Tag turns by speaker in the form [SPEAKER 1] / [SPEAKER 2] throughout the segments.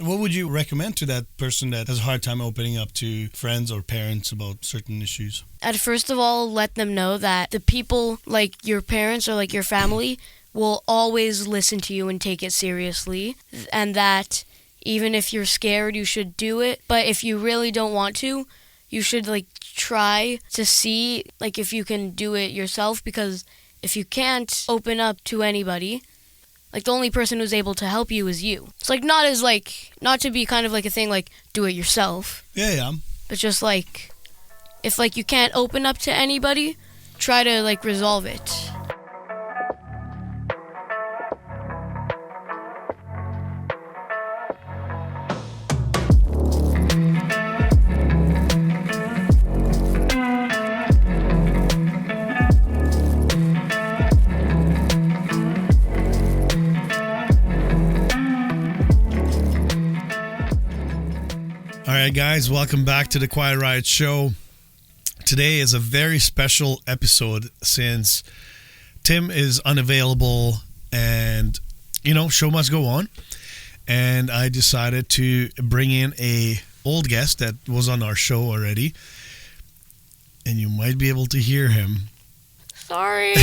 [SPEAKER 1] What would you recommend to that person that has a hard time opening up to friends or parents about certain issues?
[SPEAKER 2] I'd first of all let them know that the people like your parents or like your family will always listen to you and take it seriously, and that even if you're scared, you should do it. But if you really don't want to, you should like try to see like if you can do it yourself, because if you can't open up to anybody, like the only person who's able to help you is you. It's like not to be kind of like a thing like do it yourself.
[SPEAKER 1] Yeah.
[SPEAKER 2] But just like if like you can't open up to anybody, try to like resolve it.
[SPEAKER 1] All right, guys, welcome back to the Quiet Riot Show. Today is a very special episode since Tim is unavailable and, show must go on. And I decided to bring in a old guest that was on our show already. And you might be able to hear him.
[SPEAKER 2] Sorry.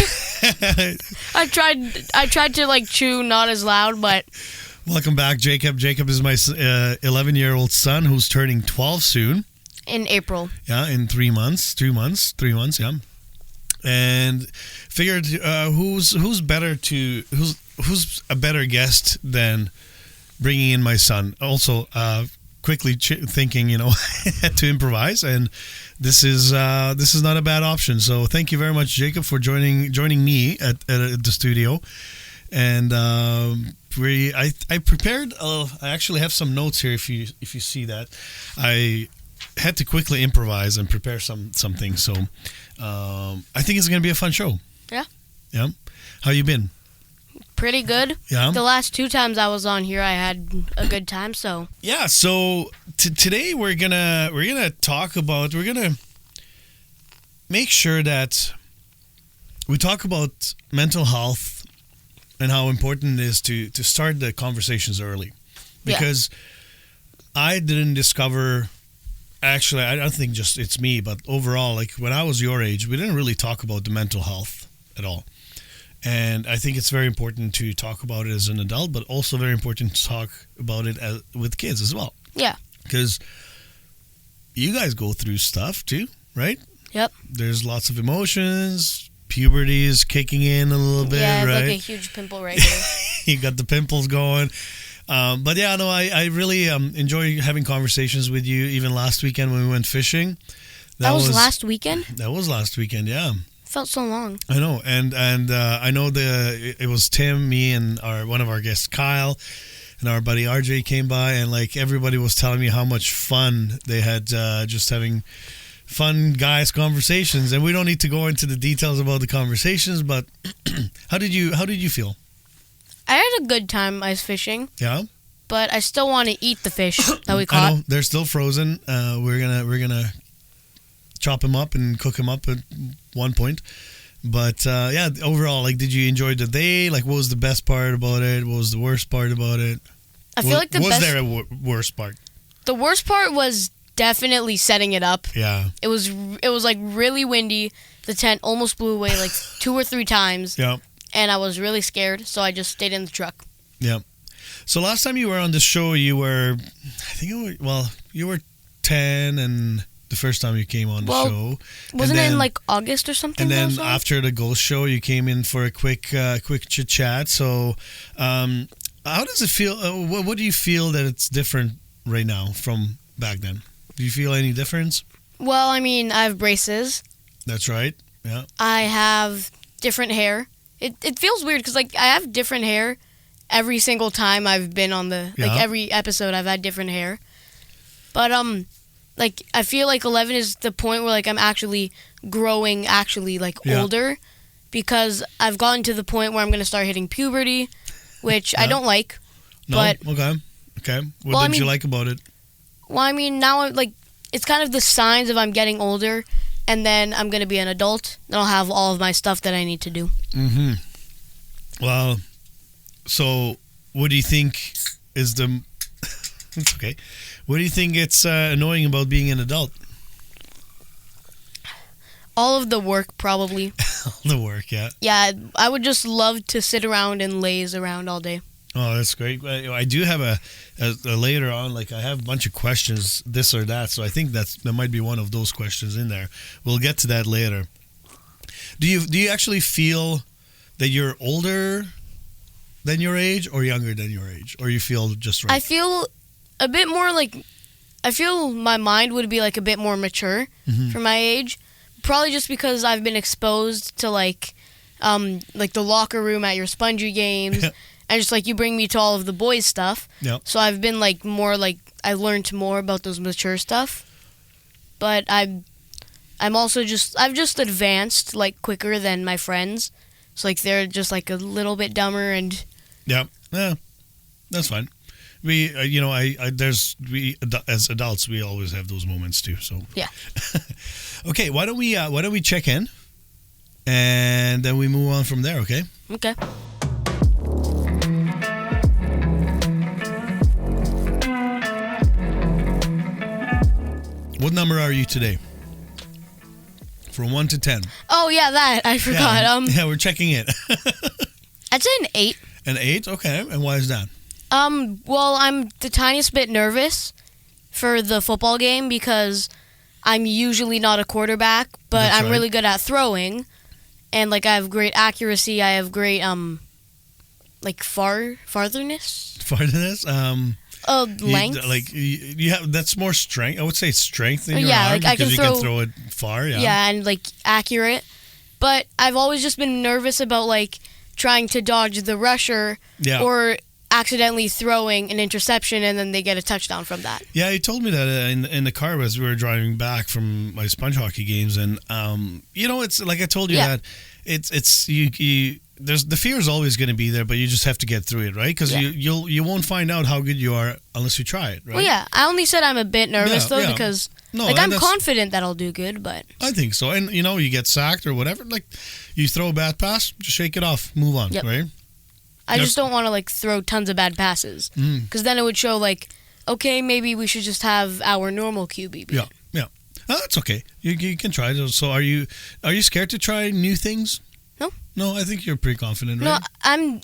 [SPEAKER 2] I tried to like chew not as loud, but...
[SPEAKER 1] Welcome back, Jacob. Jacob is my 11-year-old son who's turning 12 soon.
[SPEAKER 2] In April.
[SPEAKER 1] Yeah, in 3 months. 3 months, yeah. And figured who's a better guest than bringing in my son. Also, quickly thinking, to improvise, and this is not a bad option. So thank you very much, Jacob, for joining me at the studio. And I prepared. I actually have some notes here. If you see that, I had to quickly improvise and prepare something. So I think it's going to be a fun show.
[SPEAKER 2] Yeah.
[SPEAKER 1] Yeah. How you been?
[SPEAKER 2] Pretty good.
[SPEAKER 1] Yeah.
[SPEAKER 2] The last 2 times I was on here, I had a good time. So.
[SPEAKER 1] Yeah. So today we're gonna make sure that we talk about mental health. And how important it is to start the conversations early. Because I didn't discover, actually, I don't think just it's me, but overall, like when I was your age, we didn't really talk about the mental health at all. And I think it's very important to talk about it as an adult, but also very important to talk about it with kids as well.
[SPEAKER 2] Yeah.
[SPEAKER 1] Because you guys go through stuff too, right?
[SPEAKER 2] Yep.
[SPEAKER 1] There's lots of emotions. Puberty is kicking in a little bit,
[SPEAKER 2] right? Yeah, I have
[SPEAKER 1] right?
[SPEAKER 2] like a huge pimple right here.
[SPEAKER 1] You got the pimples going. But yeah, no, I really enjoy having conversations with you. Even last weekend when we went fishing.
[SPEAKER 2] That was last weekend?
[SPEAKER 1] That was last weekend, yeah.
[SPEAKER 2] Felt so long.
[SPEAKER 1] I know. And I know it was Tim, me, and one of our guests, Kyle, and our buddy RJ came by. And like everybody was telling me how much fun they had just having fun guys conversations, and we don't need to go into the details about the conversations, but how did you feel?
[SPEAKER 2] I had a good time ice fishing.
[SPEAKER 1] Yeah,
[SPEAKER 2] but I still want to eat the fish that we caught.
[SPEAKER 1] I know they're still frozen. We're gonna chop them up and cook them up at one point. But yeah, overall, like, did you enjoy the day? Like, what was the best part about it? What was the worst part about it?
[SPEAKER 2] I feel like
[SPEAKER 1] was there a worst part?
[SPEAKER 2] The worst part was definitely setting it up.
[SPEAKER 1] Yeah.
[SPEAKER 2] It was like really windy. The tent almost blew away like 2 or 3 times.
[SPEAKER 1] Yeah.
[SPEAKER 2] And I was really scared, so I just stayed in the truck.
[SPEAKER 1] Yeah. So last time you were on the show, you were 10, and the first time you came on the show.
[SPEAKER 2] Wasn't it in like August or something?
[SPEAKER 1] And then after the ghost show, you came in for a quick chit chat. So how does it feel? What do you feel that it's different right now from back then? Do you feel any difference?
[SPEAKER 2] Well, I mean, I have braces.
[SPEAKER 1] That's right. Yeah.
[SPEAKER 2] I have different hair. It feels weird because like I have different hair every single time I've been on like every episode I've had different hair. But like I feel like 11 is the point where like I'm actually growing older, because I've gotten to the point where I'm going to start hitting puberty, which I don't like.
[SPEAKER 1] No.
[SPEAKER 2] But,
[SPEAKER 1] okay. What did you like about it?
[SPEAKER 2] Well, I mean, now like it's kind of the signs of I'm getting older, and then I'm going to be an adult. Then I'll have all of my stuff that I need to do.
[SPEAKER 1] Mm-hmm. Well, so what do you think is the It's okay. What do you think it's annoying about being an adult?
[SPEAKER 2] All of the work, probably.
[SPEAKER 1] The work, yeah.
[SPEAKER 2] Yeah, I would just love to sit around and laze around all day.
[SPEAKER 1] Oh, that's great. I do have a later on, like I have a bunch of questions, this or that. So I think that might be one of those questions in there. We'll get to that later. Do you actually feel that you're older than your age or younger than your age, or you feel just right?
[SPEAKER 2] I feel a bit more I feel my mind would be like a bit more mature for my age. Probably just because I've been exposed to like the locker room at your Spongy games. And just like you bring me to all of the boys stuff.
[SPEAKER 1] Yep.
[SPEAKER 2] So I've been like more like I learned more about those mature stuff. But I'm also I've just advanced like quicker than my friends. So like they're just like a little bit dumber and
[SPEAKER 1] yeah, that's fine. We as adults we always have those moments too. So
[SPEAKER 2] yeah.
[SPEAKER 1] Okay, why don't we check in and then we move on from there, okay?
[SPEAKER 2] Okay.
[SPEAKER 1] What number are you today? From 1 to 10.
[SPEAKER 2] Oh yeah, that I forgot.
[SPEAKER 1] Yeah, we're checking it.
[SPEAKER 2] I'd say an 8.
[SPEAKER 1] An 8? Okay. And why is that?
[SPEAKER 2] Well, I'm the tiniest bit nervous for the football game because I'm usually not a quarterback, but
[SPEAKER 1] That's
[SPEAKER 2] I'm
[SPEAKER 1] right.
[SPEAKER 2] really good at throwing, and like I have great accuracy. I have great fartherness.
[SPEAKER 1] Farthness?
[SPEAKER 2] Length.
[SPEAKER 1] You have that's more strength. I would say strength in your
[SPEAKER 2] Yeah,
[SPEAKER 1] arm
[SPEAKER 2] like I
[SPEAKER 1] because
[SPEAKER 2] can
[SPEAKER 1] you
[SPEAKER 2] throw-
[SPEAKER 1] can throw it far. Yeah.
[SPEAKER 2] Yeah, and like accurate. But I've always just been nervous about like trying to dodge the rusher
[SPEAKER 1] Yeah.
[SPEAKER 2] or accidentally throwing an interception and then they get a touchdown from that.
[SPEAKER 1] Yeah, he told me that in the car as we were driving back from my sponge hockey games, and it's like I told you
[SPEAKER 2] Yeah.
[SPEAKER 1] that it's you. There's the fear is always going to be there, but you just have to get through it, right? Because
[SPEAKER 2] Yeah.
[SPEAKER 1] you won't find out how good you are unless you try it, right?
[SPEAKER 2] Well, yeah, I only said I'm a bit nervous
[SPEAKER 1] Yeah,
[SPEAKER 2] though
[SPEAKER 1] yeah.
[SPEAKER 2] because
[SPEAKER 1] No,
[SPEAKER 2] I'm
[SPEAKER 1] that's-
[SPEAKER 2] confident that I'll do good, but
[SPEAKER 1] I think so. And you get sacked or whatever, like you throw a bad pass, just shake it off, move on,
[SPEAKER 2] Yep.
[SPEAKER 1] right?
[SPEAKER 2] I just don't want to like throw tons of bad passes because then it would show like, okay, maybe we should just have our normal QB.
[SPEAKER 1] Yeah, yeah. Oh, that's okay. You can try it. So are you scared to try new things?
[SPEAKER 2] No.
[SPEAKER 1] No, I think you're pretty confident,
[SPEAKER 2] No,
[SPEAKER 1] right?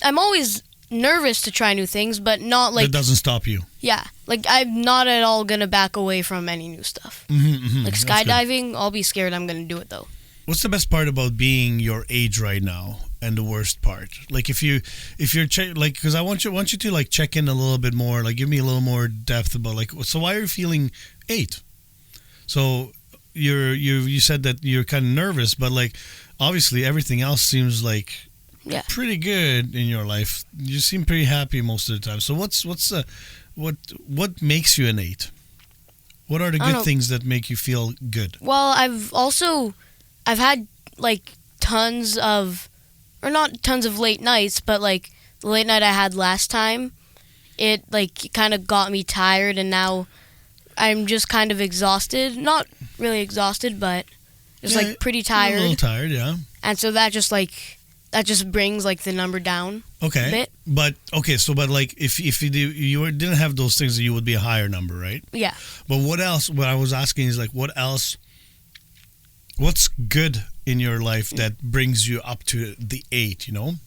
[SPEAKER 2] I'm always nervous to try new things, but not like
[SPEAKER 1] that doesn't stop you.
[SPEAKER 2] yeah, like I'm not at all gonna back away from any new stuff. Like
[SPEAKER 1] That's good.
[SPEAKER 2] skydiving, I'll be scared. I'm gonna do it though.
[SPEAKER 1] What's the best part about being your age right now, and the worst part? Like if you're because I want you to like check in a little bit more, like give me a little more depth about like so why are you feeling 8? So you said that you're kind of nervous, but like obviously everything else seems like
[SPEAKER 2] Yeah.
[SPEAKER 1] pretty good in your life. You seem pretty happy most of the time. So what makes you an 8? What are the
[SPEAKER 2] I don't
[SPEAKER 1] good
[SPEAKER 2] know.
[SPEAKER 1] things that make you feel good?
[SPEAKER 2] Well, I've had like tons of, or not tons of late nights, but like the late night I had last time, it like kind of got me tired, and now I'm just kind of exhausted. Not really exhausted, but just
[SPEAKER 1] Yeah,
[SPEAKER 2] like pretty
[SPEAKER 1] A little
[SPEAKER 2] tired.
[SPEAKER 1] tired, yeah.
[SPEAKER 2] And so that just brings like the number down
[SPEAKER 1] Okay.
[SPEAKER 2] a bit.
[SPEAKER 1] But like if you didn't have those things, you would be a higher number, right?
[SPEAKER 2] Yeah.
[SPEAKER 1] But what else? What I was asking is like, what else? What's good in your life that brings you up to the 8? And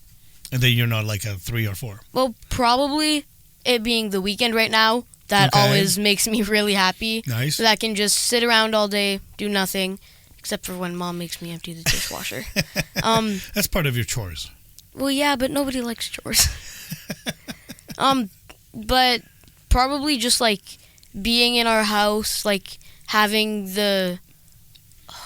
[SPEAKER 1] then you're not like a 3 or 4.
[SPEAKER 2] Well, probably it being the weekend right now. That
[SPEAKER 1] Okay.
[SPEAKER 2] always makes me really happy.
[SPEAKER 1] Nice.
[SPEAKER 2] So that I can just sit around all day, do nothing, except for when Mom makes me empty the dishwasher.
[SPEAKER 1] That's part of your chores.
[SPEAKER 2] Well, yeah, but nobody likes chores. But probably just like being in our house, like having the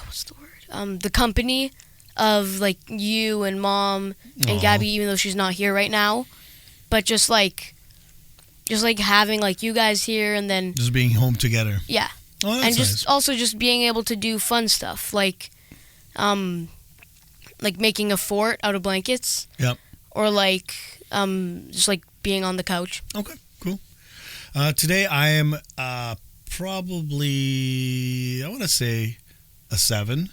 [SPEAKER 2] what's the word? The company of like you and Mom and
[SPEAKER 1] Aw.
[SPEAKER 2] Gabby, even though she's not here right now. But just like having like you guys here, and then
[SPEAKER 1] Just being home together.
[SPEAKER 2] yeah.
[SPEAKER 1] Oh, that's
[SPEAKER 2] And just
[SPEAKER 1] nice.
[SPEAKER 2] also just being able to do fun stuff like making a fort out of blankets.
[SPEAKER 1] Yep.
[SPEAKER 2] Or like just like being on the couch.
[SPEAKER 1] Okay, cool. Today I am probably, I want to say, a 7.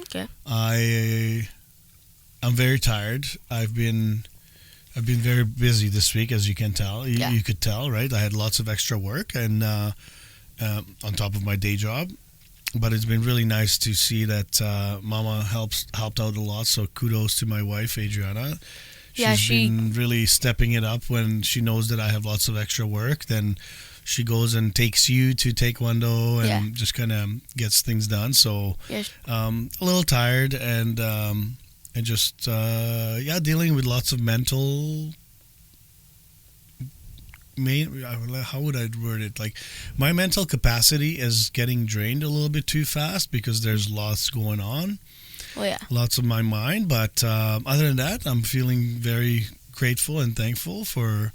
[SPEAKER 2] Okay.
[SPEAKER 1] I'm very tired. I've I've been very busy this week, as you can tell.
[SPEAKER 2] Yeah.
[SPEAKER 1] You could tell, right? I had lots of extra work and on top of my day job. But it's been really nice to see that Mama helped out a lot. So kudos to my wife, Adriana. She's been really stepping it up when she knows that I have lots of extra work. Then she goes and takes you to Taekwondo and just kind of gets things done. So a little tired and just dealing with lots of mental. How would I word it? Like, my mental capacity is getting drained a little bit too fast because there's lots going on.
[SPEAKER 2] Oh, yeah.
[SPEAKER 1] Lots of my mind. But other than that, I'm feeling very grateful and thankful for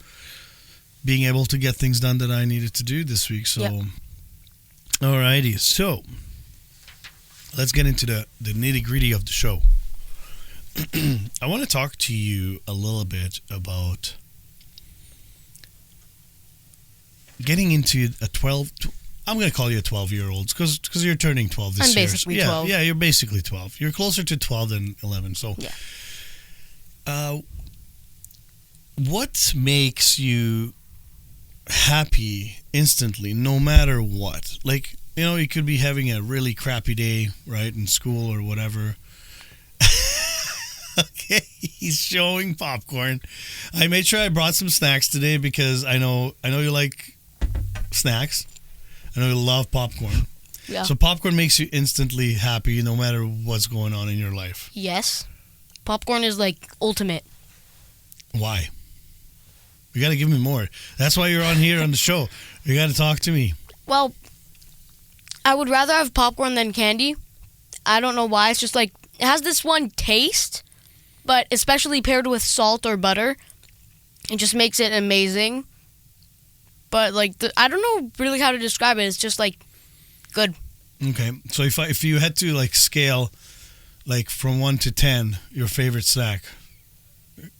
[SPEAKER 1] being able to get things done that I needed to do this week. So, alrighty. So, let's get into the nitty-gritty of the show. I want to talk to you a little bit about getting into a 12, I'm going to call you a 12-year-old because you're turning 12 this year.
[SPEAKER 2] I'm basically 12.
[SPEAKER 1] Yeah, you're basically 12. You're closer to 12 than 11. So, what makes you happy instantly, no matter what? Like, you could be having a really crappy day, right, in school or whatever. Okay, he's showing popcorn. I made sure I brought some snacks today because I know you like snacks. I know you love popcorn.
[SPEAKER 2] Yeah.
[SPEAKER 1] So popcorn makes you instantly happy no matter what's going on in your life.
[SPEAKER 2] Yes. Popcorn is like ultimate.
[SPEAKER 1] Why? You got to give me more. That's why you're on here on the show. You got to talk to me.
[SPEAKER 2] Well, I would rather have popcorn than candy. I don't know why. It's just like, it has this one taste, but especially paired with salt or butter, it just makes it amazing. But like, I don't know really how to describe it. It's just like good.
[SPEAKER 1] Okay, so if you had to like scale, like from 1 to 10, your favorite snack,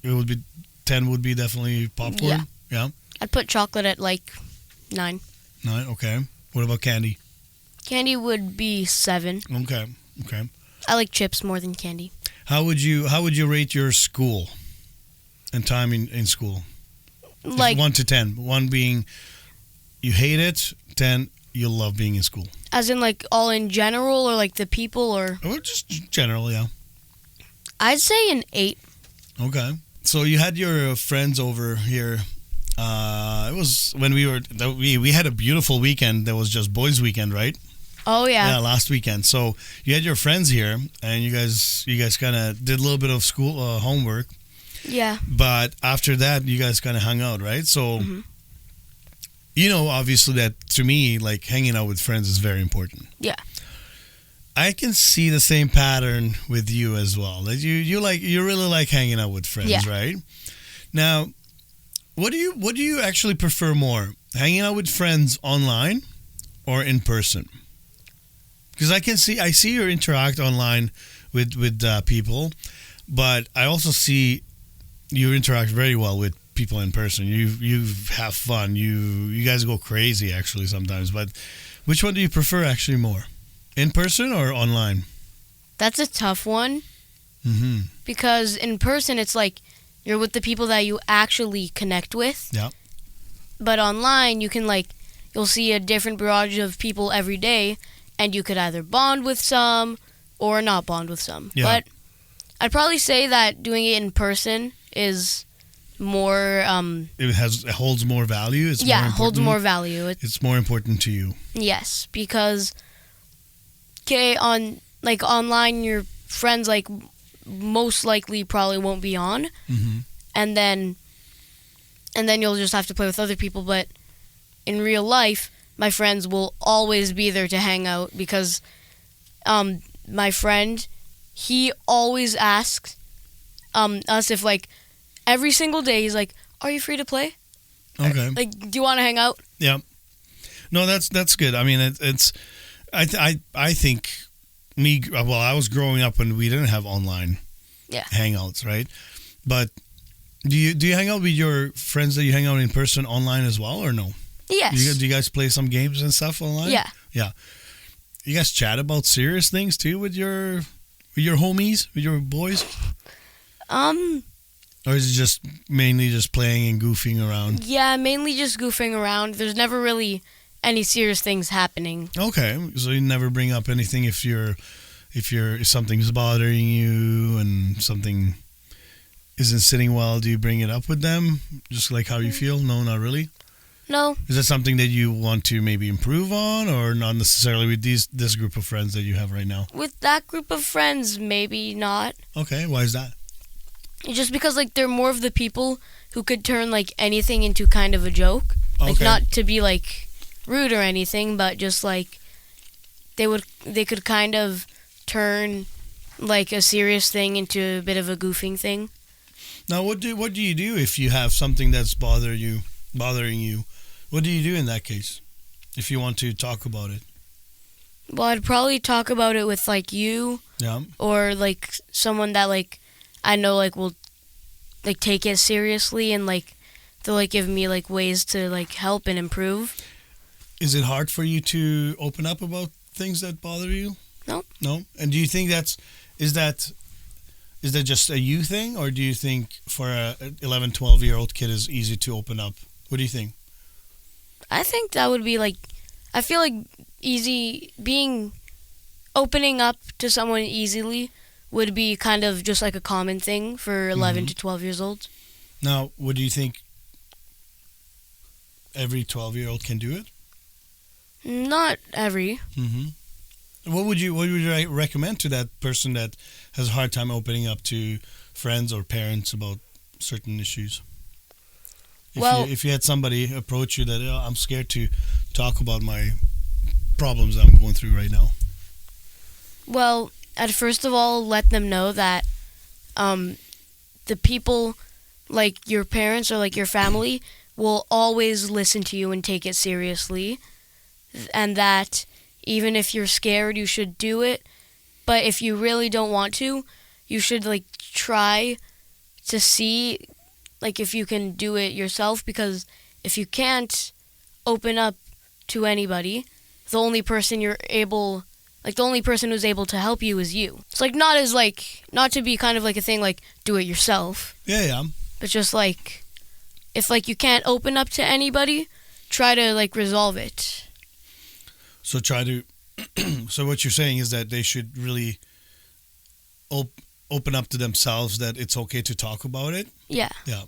[SPEAKER 1] it would be 10 would be definitely popcorn. Yeah.
[SPEAKER 2] I'd put chocolate at like 9.
[SPEAKER 1] 9. Okay. What about candy?
[SPEAKER 2] Candy would be 7.
[SPEAKER 1] Okay.
[SPEAKER 2] I like chips more than candy.
[SPEAKER 1] How would you rate your school and time in school?
[SPEAKER 2] Like
[SPEAKER 1] 1 to 10. 1 being you hate it, 10 you love being in school.
[SPEAKER 2] As in like all in general or like the people or
[SPEAKER 1] just general, yeah.
[SPEAKER 2] I'd say an 8.
[SPEAKER 1] Okay. So you had your friends over here. It was when we had a beautiful weekend. That was just boys' weekend, right?
[SPEAKER 2] Oh yeah.
[SPEAKER 1] Yeah, last weekend. So you had your friends here, and you guys kind of did a little bit of school homework.
[SPEAKER 2] Yeah.
[SPEAKER 1] But after that, you guys kind of hung out, right? So, obviously that to me, like hanging out with friends is very important.
[SPEAKER 2] Yeah.
[SPEAKER 1] I can see the same pattern with you as well. That you really like hanging out with friends, right? Now, what do you actually prefer more? Hanging out with friends online or in person? Because I see you interact online with people, but I also see you interact very well with people in person. You have fun. You guys go crazy actually sometimes. But which one do you prefer actually more? In person or online?
[SPEAKER 2] That's a tough one.
[SPEAKER 1] Mm-hmm.
[SPEAKER 2] Because in person, it's like you're with the people that you actually connect with.
[SPEAKER 1] Yeah.
[SPEAKER 2] But online, you'll see a different barrage of people every day, and you could either bond with some or not bond with some.
[SPEAKER 1] Yeah.
[SPEAKER 2] But I'd probably say that doing it in person is more...
[SPEAKER 1] it holds more value? It's more important.
[SPEAKER 2] Holds more value.
[SPEAKER 1] It's more important to you.
[SPEAKER 2] Yes, because... online, your friends, most likely probably won't be on.
[SPEAKER 1] Mm-hmm.
[SPEAKER 2] And then you'll just have to play with other people. But in real life, my friends will always be there to hang out because my friend, he always asks us if, every single day, he's like, are you free to play?
[SPEAKER 1] Okay.
[SPEAKER 2] Do you want to hang out?
[SPEAKER 1] Yeah. No, that's good. I mean, it's... I think I was growing up when we didn't have online hangouts, right? But do you hang out with your friends that you hang out in person online as well, or no?
[SPEAKER 2] Yes.
[SPEAKER 1] Do you guys play some games and stuff online?
[SPEAKER 2] Yeah.
[SPEAKER 1] Yeah. You guys chat about serious things too with your homies, with your boys? Or is it just mainly just playing and goofing around?
[SPEAKER 2] Yeah, mainly just goofing around. There's never really any serious things happening.
[SPEAKER 1] Okay, so you never bring up anything if something's bothering you and something isn't sitting well. Do you bring it up with them, just like how you feel? No, not really.
[SPEAKER 2] No.
[SPEAKER 1] Is that something that you want to maybe improve on, or not necessarily with this group of friends that you have right now?
[SPEAKER 2] With that group of friends, maybe not.
[SPEAKER 1] Okay, why is that?
[SPEAKER 2] Just because like they're more of the people who could turn like anything into kind of a joke. Like
[SPEAKER 1] Okay.
[SPEAKER 2] not to be like rude or anything, but just like they could kind of turn like a serious thing into a bit of a goofing thing.
[SPEAKER 1] Now, what do you do if you have something that's bothering you? What do you do in that case if you want to talk about it?
[SPEAKER 2] Well, I'd probably talk about it with like you
[SPEAKER 1] Yeah.
[SPEAKER 2] or like someone that like I know like will like take it seriously and like they'll like give me like ways to like help and improve.
[SPEAKER 1] Is it hard for you to open up about things that bother you?
[SPEAKER 2] No.
[SPEAKER 1] No? And do you think is that just a you thing, or do you think for a 11, 12-year-old kid is easy to open up? What do you think?
[SPEAKER 2] I think that would be like I feel like opening up to someone easily would be kind of just like a common thing for 11 to 12 years old.
[SPEAKER 1] Now, what do you think every 12-year-old can do it?
[SPEAKER 2] Not every.
[SPEAKER 1] What would you recommend to that person that has a hard time opening up to friends or parents about certain issues? If you had somebody approach you that I'm scared to talk about my problems that I'm going through right now.
[SPEAKER 2] Well, I'd first of all let them know that the people like your parents or like your family will always listen to you and take it seriously, and that even if you're scared, you should do it. But if you really don't want to, you should like try to see like if you can do it yourself, because if you can't open up to anybody, the only person who's able to help you is you. It's like not to be kind of like a thing like do it yourself.
[SPEAKER 1] Yeah.
[SPEAKER 2] But just like if like you can't open up to anybody, try to like resolve it.
[SPEAKER 1] So so what you're saying is that they should really open up to themselves, that it's okay to talk about it.
[SPEAKER 2] Yeah.
[SPEAKER 1] Yeah.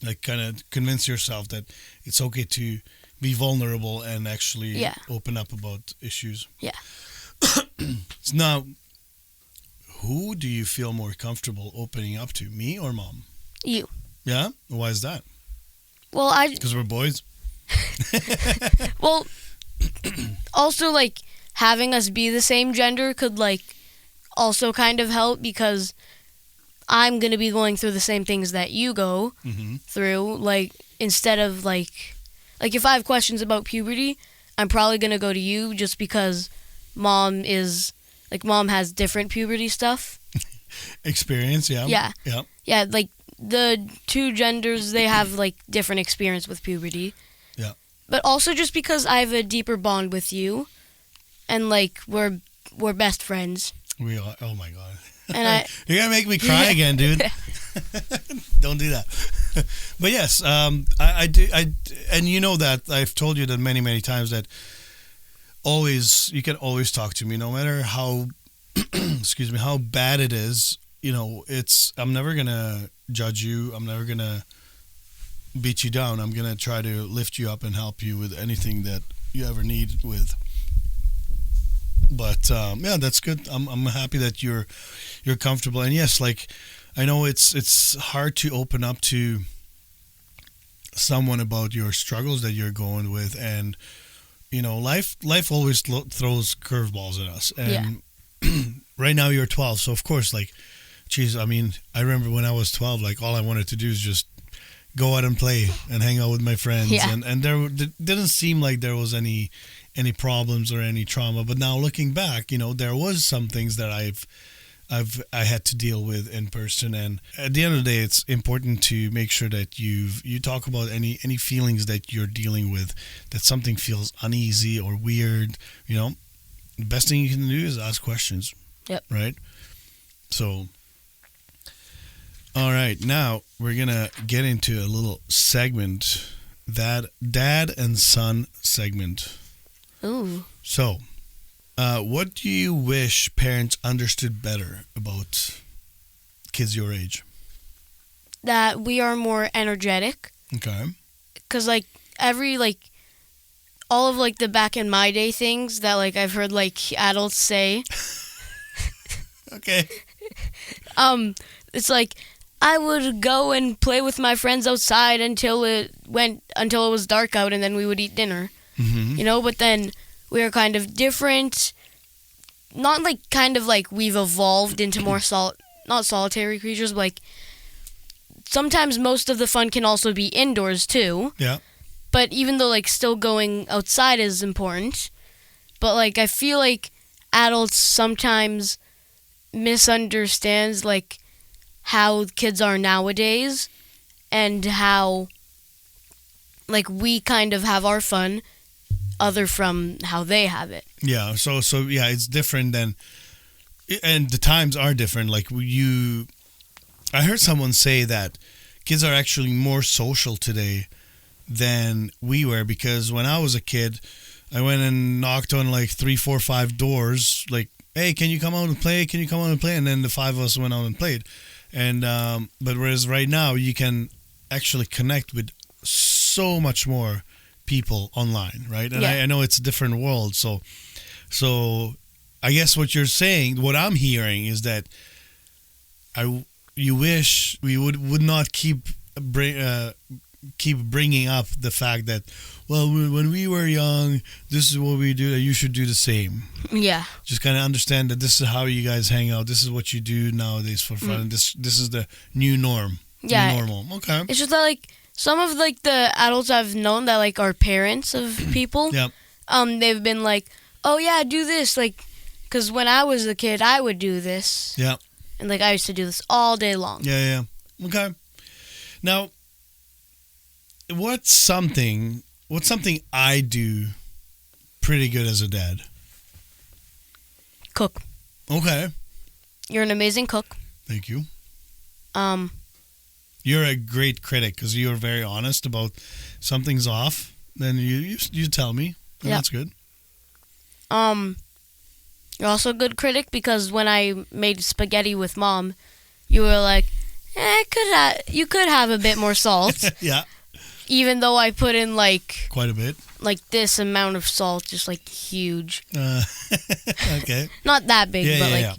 [SPEAKER 1] Like kind of convince yourself that it's okay to be vulnerable and actually open up about issues.
[SPEAKER 2] Yeah.
[SPEAKER 1] Now, who do you feel more comfortable opening up to, me or mom?
[SPEAKER 2] You.
[SPEAKER 1] Yeah? Why is that?
[SPEAKER 2] Well,
[SPEAKER 1] Because we're boys?
[SPEAKER 2] Well, also like having us be the same gender could like also kind of help, because I'm going to be going through the same things that you go through. Like instead of like if I have questions about puberty, I'm probably going to go to you just because mom has different puberty stuff.
[SPEAKER 1] Experience, yeah.
[SPEAKER 2] Yeah.
[SPEAKER 1] Yeah.
[SPEAKER 2] Yeah, like the two genders, they have like different experience with puberty.
[SPEAKER 1] Yeah.
[SPEAKER 2] But also just because I have a deeper bond with you, and like we're best friends.
[SPEAKER 1] We are. Oh my god.
[SPEAKER 2] And
[SPEAKER 1] You're gonna make me cry again, dude. Don't do that. But yes, I do. And you know that I've told you that many times that you can always talk to me, no matter how excuse me, how bad it is. You know, I'm never gonna judge you. I'm never gonna beat you down. I'm gonna try to lift you up and help you with anything that you ever need with. But yeah, that's good. I'm happy that you're comfortable. And yes, like I know it's hard to open up to someone about your struggles that you're going with, and you know, life always throws curveballs at us. And right now you're 12, so of course, like, geez, I mean, I remember when I was 12, like all I wanted to do is just go out and play and hang out with my friends, and there didn't seem like there was any problems or any trauma. But now looking back, you know, there was some things that I had to deal with in person. And at the end of the day, it's important to make sure that you talk about any feelings that you're dealing with, that something feels uneasy or weird. You know, the best thing you can do is ask questions.
[SPEAKER 2] Yep.
[SPEAKER 1] Right. So All right, now we're gonna get into a little segment, that dad and son segment.
[SPEAKER 2] Ooh.
[SPEAKER 1] So, what do you wish parents understood better about kids your age?
[SPEAKER 2] That we are more energetic.
[SPEAKER 1] Okay.
[SPEAKER 2] Because, like, all of, like, the back in my day things that, like, I've heard, like, adults say.
[SPEAKER 1] Okay.
[SPEAKER 2] It's like, I would go and play with my friends outside until it was dark out, and then we would eat dinner.
[SPEAKER 1] Mm-hmm.
[SPEAKER 2] You know, but then we are kind of different. Not like kind of like we've evolved into more not solitary creatures, but like sometimes most of the fun can also be indoors too.
[SPEAKER 1] Yeah.
[SPEAKER 2] But even though like still going outside is important, but like I feel like adults sometimes misunderstands like how kids are nowadays and how like we kind of have our fun other from how they have it.
[SPEAKER 1] Yeah. So yeah, it's different than, and the times are different. Like I heard someone say that kids are actually more social today than we were, because when I was a kid, I went and knocked on like 3, 4, 5 doors, like, hey, can you come out and play? Can you come out and play? And then the 5 of us went out and played. And but whereas right now you can actually connect with so much more people online, right? And
[SPEAKER 2] Yeah.
[SPEAKER 1] I know it's a different world. So I guess what you're saying, what I'm hearing is that you wish we would not keep bringing up the fact that, well, when we were young, this is what we do, and you should do the same.
[SPEAKER 2] Yeah.
[SPEAKER 1] Just kind of understand that this is how you guys hang out. This is what you do nowadays for fun. And this is the new norm.
[SPEAKER 2] Yeah.
[SPEAKER 1] New normal. Okay.
[SPEAKER 2] It's just that like some of like the adults I've known that like are parents of people.
[SPEAKER 1] Yep.
[SPEAKER 2] They've been like, oh yeah, do this, like, because when I was a kid, I would do this.
[SPEAKER 1] Yeah.
[SPEAKER 2] And like I used to do this all day long.
[SPEAKER 1] Yeah. Okay. Now, what's something I do pretty good as a dad?
[SPEAKER 2] Cook.
[SPEAKER 1] Okay.
[SPEAKER 2] You're an amazing cook.
[SPEAKER 1] Thank you.
[SPEAKER 2] Um,
[SPEAKER 1] You're a great critic because you're very honest about something's off. Then you tell me. And
[SPEAKER 2] Yeah.
[SPEAKER 1] That's good.
[SPEAKER 2] You're also a good critic because when I made spaghetti with Mom, you were like, you could have a bit more salt.
[SPEAKER 1] Yeah.
[SPEAKER 2] Even though I put in like
[SPEAKER 1] Quite a bit.
[SPEAKER 2] this amount of salt, just like huge.
[SPEAKER 1] Okay.
[SPEAKER 2] Not that big,
[SPEAKER 1] Yeah,
[SPEAKER 2] but
[SPEAKER 1] yeah.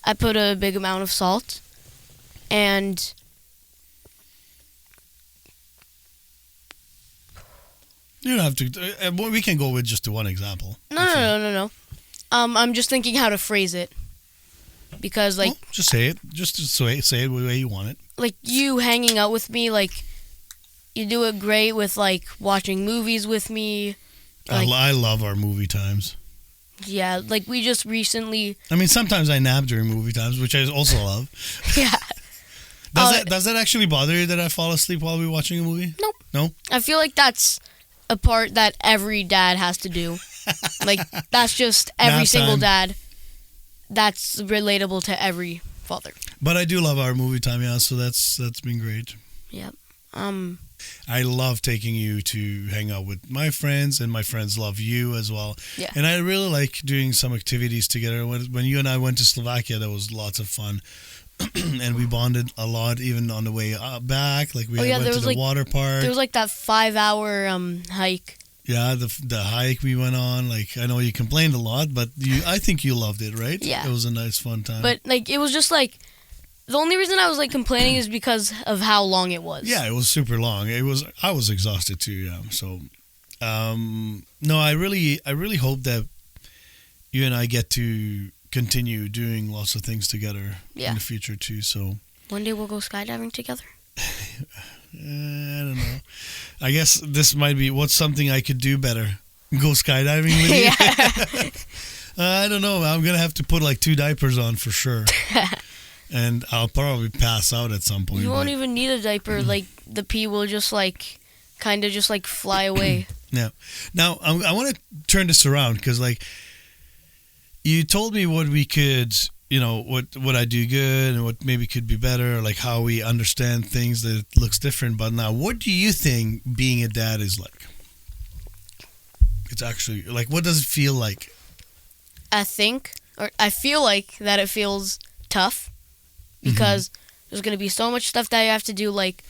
[SPEAKER 2] I put a big amount of salt. And
[SPEAKER 1] You don't have to. We can go with just the one example.
[SPEAKER 2] no. I'm just thinking how to phrase it. Because like
[SPEAKER 1] Well, just say it. Just say it the way you want it.
[SPEAKER 2] like you hanging out with me, like you do it great with like watching movies with me. Like,
[SPEAKER 1] I love our movie times.
[SPEAKER 2] yeah, like we just recently.
[SPEAKER 1] I mean, sometimes I nap during movie times, which I also love.
[SPEAKER 2] Yeah.
[SPEAKER 1] Does that actually bother you that I fall asleep while we're watching a movie?
[SPEAKER 2] Nope.
[SPEAKER 1] No?
[SPEAKER 2] I feel like that's a part that every dad has to do. Like that's just every
[SPEAKER 1] Nap
[SPEAKER 2] single
[SPEAKER 1] time.
[SPEAKER 2] dad. That's relatable to every father.
[SPEAKER 1] But I do love our movie time, yeah, so that's been great.
[SPEAKER 2] Yep.
[SPEAKER 1] I love taking you to hang out with my friends, and my friends love you as well.
[SPEAKER 2] Yeah.
[SPEAKER 1] And I really like doing some activities together. When you and I went to Slovakia, that was lots of fun. And we bonded a lot, even on the way back. Like we went to the water park.
[SPEAKER 2] There was like that 5-hour hike.
[SPEAKER 1] Yeah, the hike we went on. Like, I know you complained a lot, but I think you loved it, right?
[SPEAKER 2] Yeah.
[SPEAKER 1] It was a nice, fun time.
[SPEAKER 2] But like it was just like the only reason I was like complaining is because of how long it was.
[SPEAKER 1] Yeah, it was super long. I was exhausted too. Yeah. So, no, I really hope that you and I get to continue doing lots of things together in the future too. So
[SPEAKER 2] one day we'll go skydiving together.
[SPEAKER 1] I don't know. I guess this might be what's something I could do better. Go skydiving with you.
[SPEAKER 2] Yeah.
[SPEAKER 1] I don't know. I'm gonna have to put like 2 diapers on for sure. And I'll probably pass out at some point.
[SPEAKER 2] You won't even need a diaper. Like the pee will just like kind of just like fly away.
[SPEAKER 1] Yeah. Now I want to turn this around because like you told me what we could what I do good and what maybe could be better, or like how we understand things that looks different. But now, what do you think being a dad is like? It's actually like, what does it feel like?
[SPEAKER 2] I feel like that it feels tough because there's going to be so much stuff that you have to do, like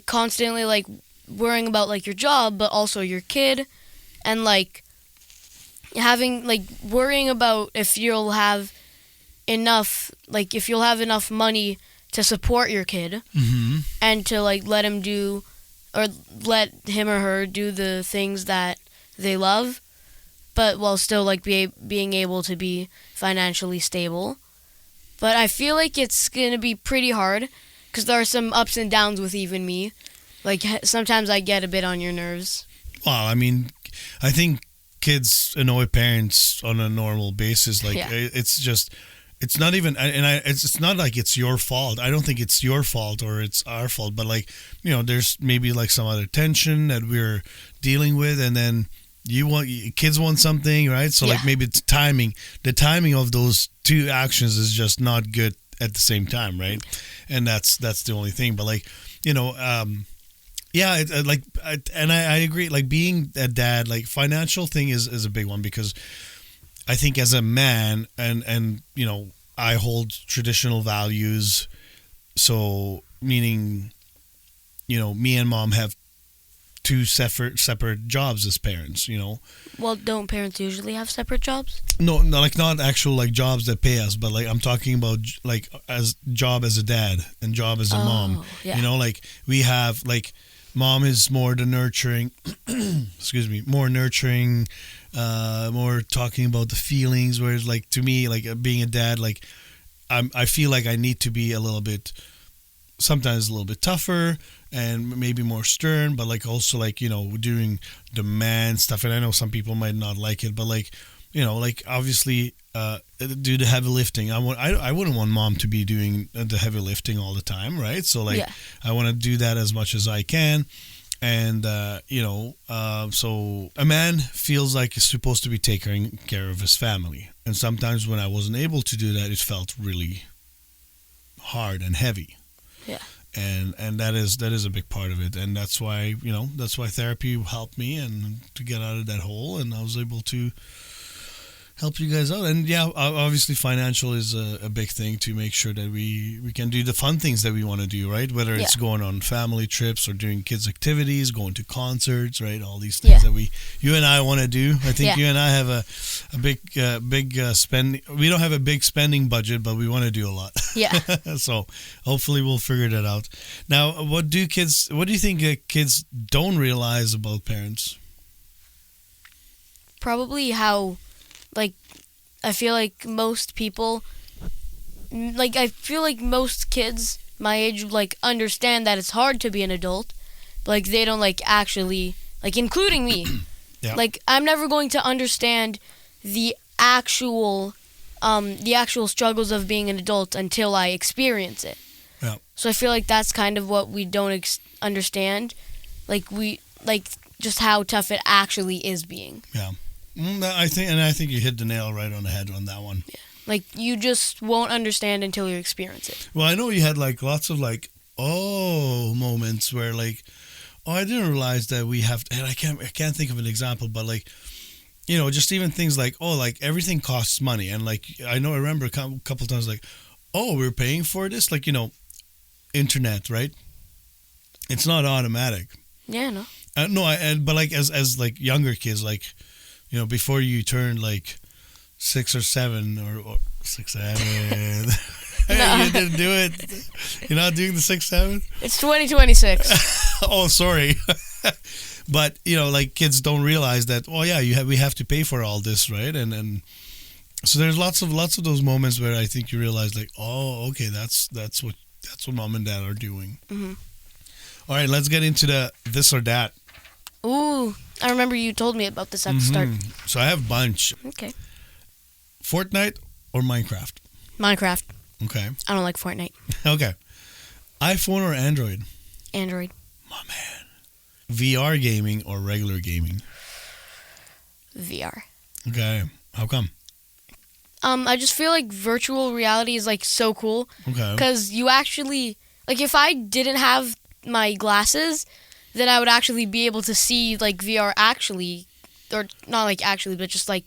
[SPEAKER 2] constantly like worrying about like your job, but also your kid, and like having like worrying about if you'll have enough money to support your kid, and to like let him or her do the things that they love, but while still like being able to be financially stable. But I feel like it's gonna be pretty hard because there are some ups and downs with even me. Like sometimes I get a bit on your nerves.
[SPEAKER 1] Well, I mean, I think kids annoy parents on a normal basis. Like it's not even, it's not like it's your fault. I don't think it's your fault or it's our fault, but like, there's maybe like some other tension that we're dealing with, and then kids want something, right? So like maybe it's timing. The timing of those two actions is just not good at the same time, right? And that's the only thing. But like, I agree. Like being a dad, like financial thing is a big one, because I think as a man, and I hold traditional values. So meaning, me and mom have two separate jobs as parents.
[SPEAKER 2] Well, don't parents usually have separate jobs?
[SPEAKER 1] No, like not actual like jobs that pay us, but like I'm talking about like as job as a dad and job as a mom.
[SPEAKER 2] Yeah.
[SPEAKER 1] Like we have like mom is more the nurturing, more nurturing, more talking about the feelings. Whereas like to me, like being a dad, like I feel like I need to be sometimes a little bit tougher and maybe more stern, but like also like doing the man stuff. And I know some people might not like it, but like like obviously do the heavy lifting. I wouldn't want mom to be doing the heavy lifting all the time, right? So like I want to do that as much as I can. And so a man feels like he's supposed to be taking care of his family, and sometimes when I wasn't able to do that, it felt really hard and heavy.
[SPEAKER 2] Yeah.
[SPEAKER 1] And that is a big part of it, and that's why therapy helped me and to get out of that hole, and I was able to help you guys out. And obviously financial is a big thing, to make sure that we can do the fun things that we want to do, right? Whether it's going on family trips or doing kids activities, going to concerts, right? All these things that you and I want to do. I think you and I have a big spending. We don't have a big spending budget, but we want to do a lot.
[SPEAKER 2] Yeah.
[SPEAKER 1] So hopefully we'll figure that out. Now, what do you think kids don't realize about parents?
[SPEAKER 2] Probably how, like, I feel like most people, like, I feel like most kids my age, like, understand that it's hard to be an adult, but, like, they don't, like, actually, like, including me. Like, I'm never going to understand the actual struggles of being an adult until I experience it.
[SPEAKER 1] Yeah.
[SPEAKER 2] So I feel like that's kind of what we don't understand, like, just how tough it actually is being.
[SPEAKER 1] Yeah. I think you hit the nail right on the head on that one.
[SPEAKER 2] Yeah. Like, you just won't understand until you experience it.
[SPEAKER 1] Well, I know you had like lots of like moments where like, I didn't realize that we have, and I can't think of an example, but like, just even things like, like everything costs money, and like I remember a couple times like, we're paying for this, like internet, right? It's not automatic.
[SPEAKER 2] Yeah, no.
[SPEAKER 1] But like as like younger kids, like. Before you turn like 6 or 7 or 6, 7. You didn't do it. You're not doing the 6, 7?
[SPEAKER 2] It's 2026.
[SPEAKER 1] Oh, sorry. But, like kids don't realize that, we have to pay for all this, right? And so there's lots of those moments where I think you realize like, okay, that's what mom and dad are doing. Mm-hmm. All right, let's get into the this or that.
[SPEAKER 2] Ooh, I remember you told me about this at the start.
[SPEAKER 1] So I have a bunch.
[SPEAKER 2] Okay.
[SPEAKER 1] Fortnite or Minecraft?
[SPEAKER 2] Minecraft.
[SPEAKER 1] Okay.
[SPEAKER 2] I don't like Fortnite.
[SPEAKER 1] Okay. iPhone or Android?
[SPEAKER 2] Android.
[SPEAKER 1] My man. VR gaming or regular gaming?
[SPEAKER 2] VR.
[SPEAKER 1] Okay. How come?
[SPEAKER 2] I just feel like virtual reality is like so cool
[SPEAKER 1] Okay.
[SPEAKER 2] because you actually like if I didn't have my glasses, then I would actually be able to see like VR actually, or not like actually, but just like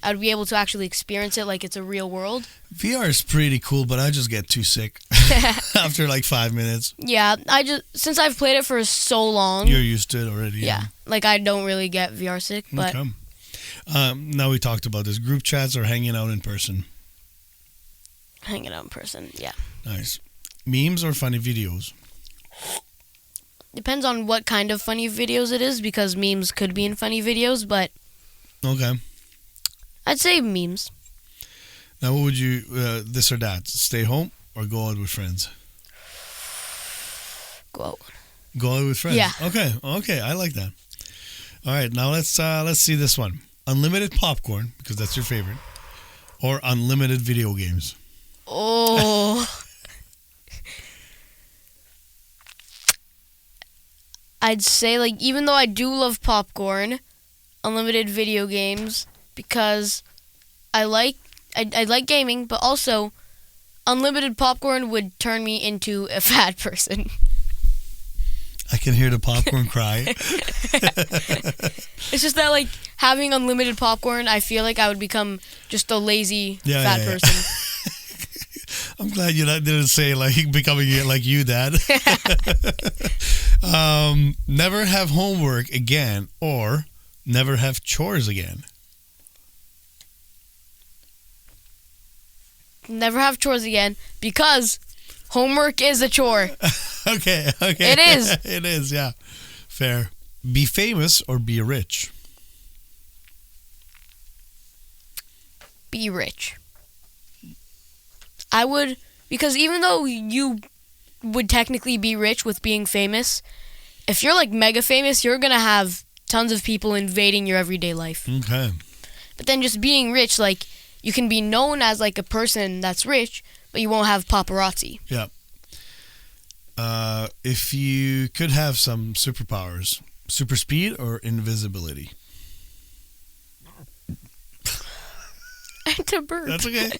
[SPEAKER 2] I would be able to actually experience it like it's a real world.
[SPEAKER 1] VR is pretty cool, but I just get too sick after like 5 minutes.
[SPEAKER 2] Yeah, since I've played it for so long.
[SPEAKER 1] You're used to it already.
[SPEAKER 2] Yeah, like I don't really get VR sick, but
[SPEAKER 1] Okay. Now we talked about this. Group chats or hanging out in person?
[SPEAKER 2] hanging out in person, yeah.
[SPEAKER 1] Nice. Memes or funny videos?
[SPEAKER 2] Depends on what kind of funny videos it is, because memes could be in funny videos, but
[SPEAKER 1] Okay.
[SPEAKER 2] I'd say memes.
[SPEAKER 1] Now, what would you, this or that? Stay home or go out with friends?
[SPEAKER 2] Go out.
[SPEAKER 1] Go out with friends.
[SPEAKER 2] Yeah.
[SPEAKER 1] Okay. I like that. All right. Now let's see this one. Unlimited popcorn, because that's your favorite, or unlimited video games.
[SPEAKER 2] Oh. I'd say, like, even though I do love popcorn, unlimited video games, because I like gaming, but also unlimited popcorn would turn me into a fat person.
[SPEAKER 1] I can hear the popcorn cry.
[SPEAKER 2] It's just that, like, having unlimited popcorn, I feel like I would become just a lazy fat person.
[SPEAKER 1] I'm glad you didn't say like becoming like you, Dad. Never have homework again or never have chores again.
[SPEAKER 2] Never have chores again, because homework is a chore.
[SPEAKER 1] Okay.
[SPEAKER 2] It is.
[SPEAKER 1] It is, yeah. Fair. Be famous or be rich?
[SPEAKER 2] Be rich. I would, because even though you would technically be rich with being famous, if you're like mega famous, you're going to have tons of people invading your everyday life.
[SPEAKER 1] Okay.
[SPEAKER 2] But then just being rich, like, you can be known as like a person that's rich, but you won't have paparazzi.
[SPEAKER 1] Yeah. If you could have some superpowers, super speed or invisibility?
[SPEAKER 2] It's a bird.
[SPEAKER 1] That's okay.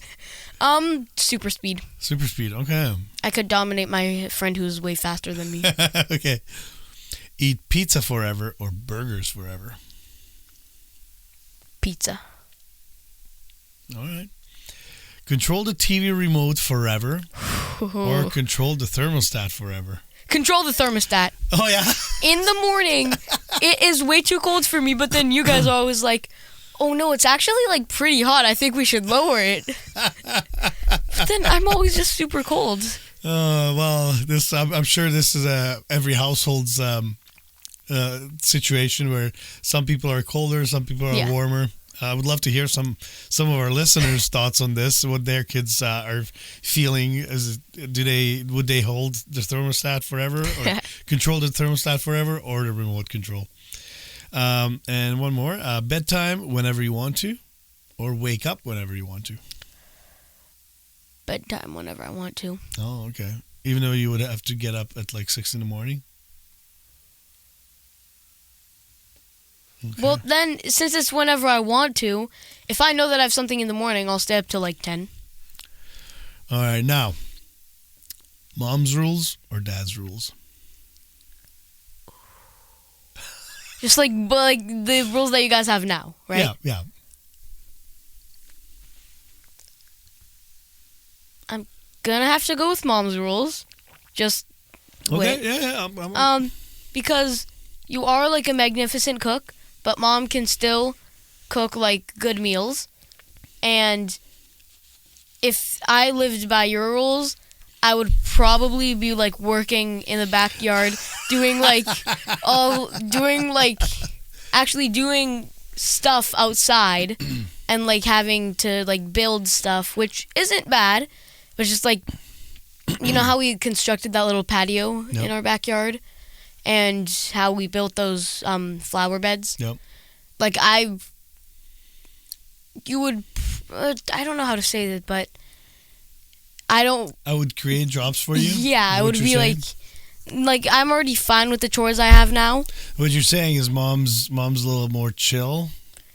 [SPEAKER 2] Super speed.
[SPEAKER 1] Super speed, okay.
[SPEAKER 2] I could dominate my friend who's way faster than me.
[SPEAKER 1] Okay. Eat pizza forever or burgers forever?
[SPEAKER 2] Pizza.
[SPEAKER 1] All right. Control the TV remote forever or control the thermostat forever?
[SPEAKER 2] Control the thermostat.
[SPEAKER 1] Oh, yeah?
[SPEAKER 2] In the morning, it is way too cold for me, but then you guys are always like, oh no, it's actually like pretty hot. I think we should lower it. But then I'm always just super cold.
[SPEAKER 1] Well, I'm sure this is every household's situation where some people are colder, some people are warmer. I would love to hear some of our listeners' thoughts on this. What their kids are feeling? Would they hold the thermostat forever, or control the thermostat forever, or the remote control? And one more: bedtime whenever you want to, or wake up whenever you want to.
[SPEAKER 2] Bedtime whenever I want to.
[SPEAKER 1] Oh, okay. Even though you would have to get up at like 6 a.m. Okay.
[SPEAKER 2] Well, then, since it's whenever I want to, if I know that I have something in the morning, I'll stay up till like 10.
[SPEAKER 1] All right, now, mom's rules or dad's rules?
[SPEAKER 2] Just like the rules that you guys have now, right?
[SPEAKER 1] Yeah.
[SPEAKER 2] I'm gonna have to go with mom's rules. Just
[SPEAKER 1] okay,
[SPEAKER 2] wait.
[SPEAKER 1] yeah.
[SPEAKER 2] Because you are like a magnificent cook, but mom can still cook like good meals. And if I lived by your rules, I would probably be like working in the backyard doing actually doing stuff outside and like having to like build stuff, which isn't bad, but just like, you know how we constructed that little patio in our backyard and how we built those flower beds?
[SPEAKER 1] Yep.
[SPEAKER 2] Like I don't know how to say this, but I would
[SPEAKER 1] create jobs for you?
[SPEAKER 2] Yeah, I would be like I'm already fine with the chores I have now.
[SPEAKER 1] What you're saying is mom's a little more chill.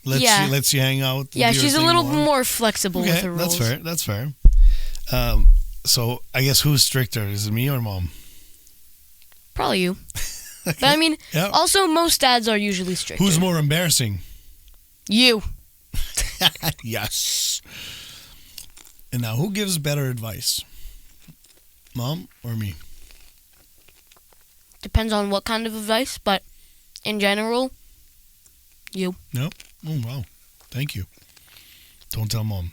[SPEAKER 1] lets you hang out.
[SPEAKER 2] Yeah,
[SPEAKER 1] do your
[SPEAKER 2] she's a
[SPEAKER 1] thing
[SPEAKER 2] little more flexible with
[SPEAKER 1] Okay,
[SPEAKER 2] her rules.
[SPEAKER 1] that's fair. So I guess who's stricter? Is it me or mom?
[SPEAKER 2] Probably you. But I mean,
[SPEAKER 1] Yeah.
[SPEAKER 2] also most dads are usually stricter.
[SPEAKER 1] Who's more embarrassing?
[SPEAKER 2] You.
[SPEAKER 1] Yes. And now, who gives better advice? Mom or me?
[SPEAKER 2] Depends on what kind of advice, but in general, you.
[SPEAKER 1] No? Oh, wow. Thank you. Don't tell mom.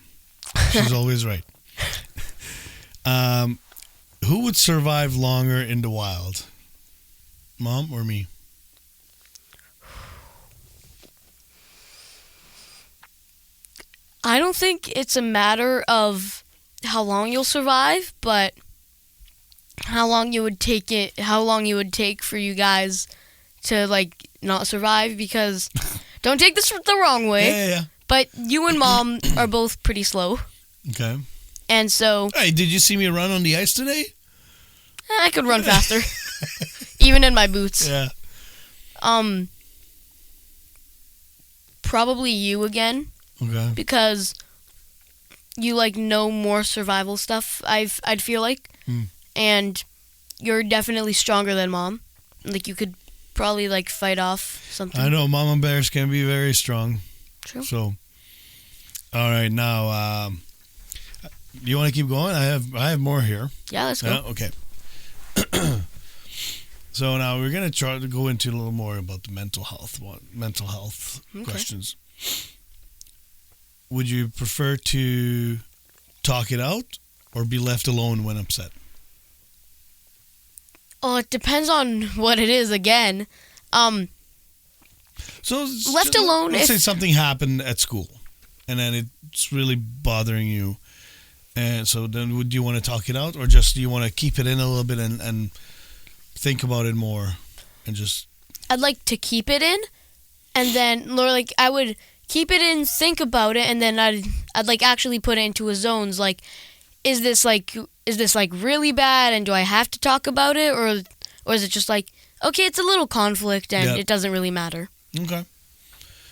[SPEAKER 1] She's always right. Who would survive longer in the wild? Mom or me?
[SPEAKER 2] I don't think it's a matter of how long you'll survive, but how long you would take for you guys to like not survive, because don't take this the wrong way,
[SPEAKER 1] Yeah.
[SPEAKER 2] but you and mom are both pretty slow.
[SPEAKER 1] Okay.
[SPEAKER 2] And so
[SPEAKER 1] Hey, did you see me run on the ice today?
[SPEAKER 2] I could run faster. Even in my boots.
[SPEAKER 1] Yeah.
[SPEAKER 2] Probably you again,
[SPEAKER 1] Okay.
[SPEAKER 2] because you like know more survival stuff. I'd feel like, and you're definitely stronger than mom. Like you could probably like fight off something.
[SPEAKER 1] I know mama bears can be very strong.
[SPEAKER 2] True.
[SPEAKER 1] So, all right, now, do you want to keep going? I have more here.
[SPEAKER 2] Yeah, let's go.
[SPEAKER 1] Yeah, okay. So now we're gonna try to go into a little more about the mental health questions. Would you prefer to talk it out or be left alone when upset?
[SPEAKER 2] Oh, it depends on what it is again.
[SPEAKER 1] So
[SPEAKER 2] Left alone
[SPEAKER 1] Let's say
[SPEAKER 2] if-
[SPEAKER 1] something happened at school, and then it's really bothering you, and so then would you want to talk it out, or just do you want to keep it in a little bit and think about it more, and just
[SPEAKER 2] I'd like to keep it in, and then or like I would keep it in, think about it, and then I'd like actually put it into a zones. Like, is this like really bad, and do I have to talk about it, or is it just like, okay, it's a little conflict and
[SPEAKER 1] Yep.
[SPEAKER 2] it doesn't really matter.
[SPEAKER 1] okay.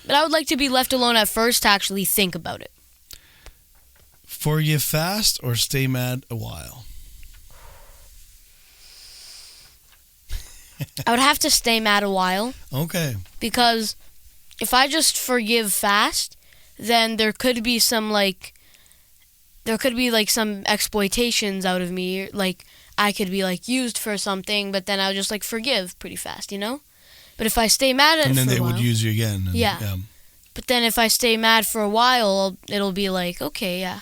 [SPEAKER 2] But I would like to be left alone at first to actually think about it.
[SPEAKER 1] Forgive fast or stay mad a while?
[SPEAKER 2] I would have to stay mad a while,
[SPEAKER 1] Okay.
[SPEAKER 2] because if I just forgive fast, then there could be some some exploitations out of me. Like I could be like used for something, but then I would just like forgive pretty fast, you know? But if I stay mad at
[SPEAKER 1] And
[SPEAKER 2] it
[SPEAKER 1] then
[SPEAKER 2] for
[SPEAKER 1] they
[SPEAKER 2] a while,
[SPEAKER 1] would use you again. And,
[SPEAKER 2] Yeah. But then if I stay mad for a while, it'll be like, okay, yeah.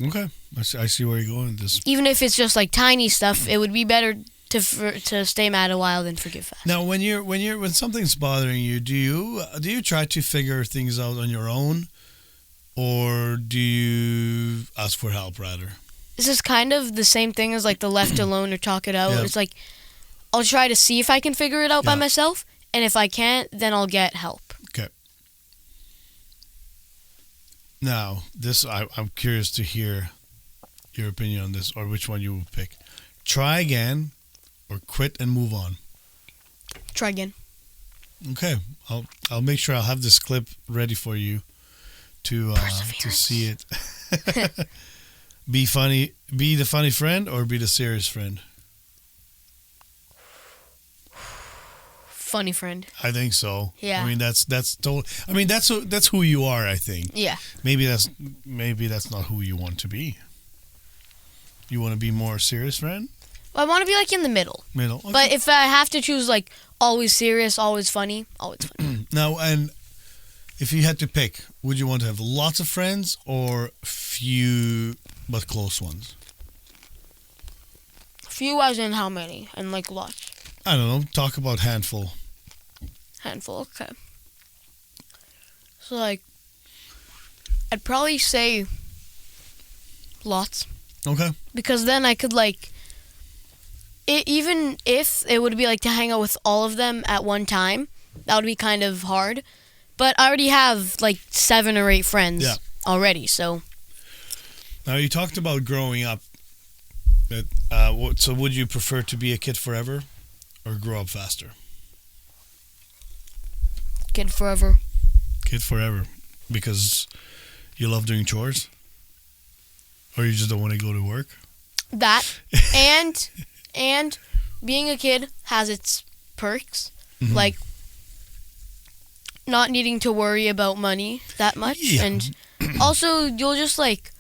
[SPEAKER 1] Okay. I see where you're going with this.
[SPEAKER 2] Even if it's just like tiny stuff, it would be better to stay mad a while than forgive fast.
[SPEAKER 1] Now, when something's bothering you, do you try to figure things out on your own, or do you ask for help rather?
[SPEAKER 2] This is kind of the same thing as like the left alone or talk it out.
[SPEAKER 1] Yeah.
[SPEAKER 2] It's like I'll try to see if I can figure it out by
[SPEAKER 1] Yeah.
[SPEAKER 2] myself, and if I can't, then I'll get help.
[SPEAKER 1] Okay. Now, I'm curious to hear your opinion on this, or which one you would pick. Try again, or quit and move on.
[SPEAKER 2] Try again.
[SPEAKER 1] Okay, I'll make sure I'll have this clip ready for you to see it. Be the funny friend, or be the serious friend.
[SPEAKER 2] Funny friend.
[SPEAKER 1] I think so.
[SPEAKER 2] Yeah.
[SPEAKER 1] I mean that's who you are. I think
[SPEAKER 2] Yeah.
[SPEAKER 1] maybe that's not who you want to be. You want to be more serious friend,
[SPEAKER 2] Well, I want to be like in the middle.
[SPEAKER 1] middle. Okay.
[SPEAKER 2] But if I have to choose like always serious, always funny, always funny.
[SPEAKER 1] Now, and if you had to pick, would you want to have lots of friends or few but close ones?
[SPEAKER 2] Few as in how many, and like lots.
[SPEAKER 1] I don't know. Talk about handful.
[SPEAKER 2] Handful, okay. So like, I'd probably say lots.
[SPEAKER 1] Okay.
[SPEAKER 2] Because then I could like, even if it would be like to hang out with all of them at one time, that would be kind of hard. But I already have like 7 or 8 friends
[SPEAKER 1] Yeah.
[SPEAKER 2] already, so.
[SPEAKER 1] Now you talked about growing up. So would you prefer to be a kid forever, or grow up faster?
[SPEAKER 2] Kid forever.
[SPEAKER 1] Kid forever. because you love doing chores? Or you just don't want to go to work?
[SPEAKER 2] That and being a kid has its perks, like not needing to worry about money that much, and also you'll just like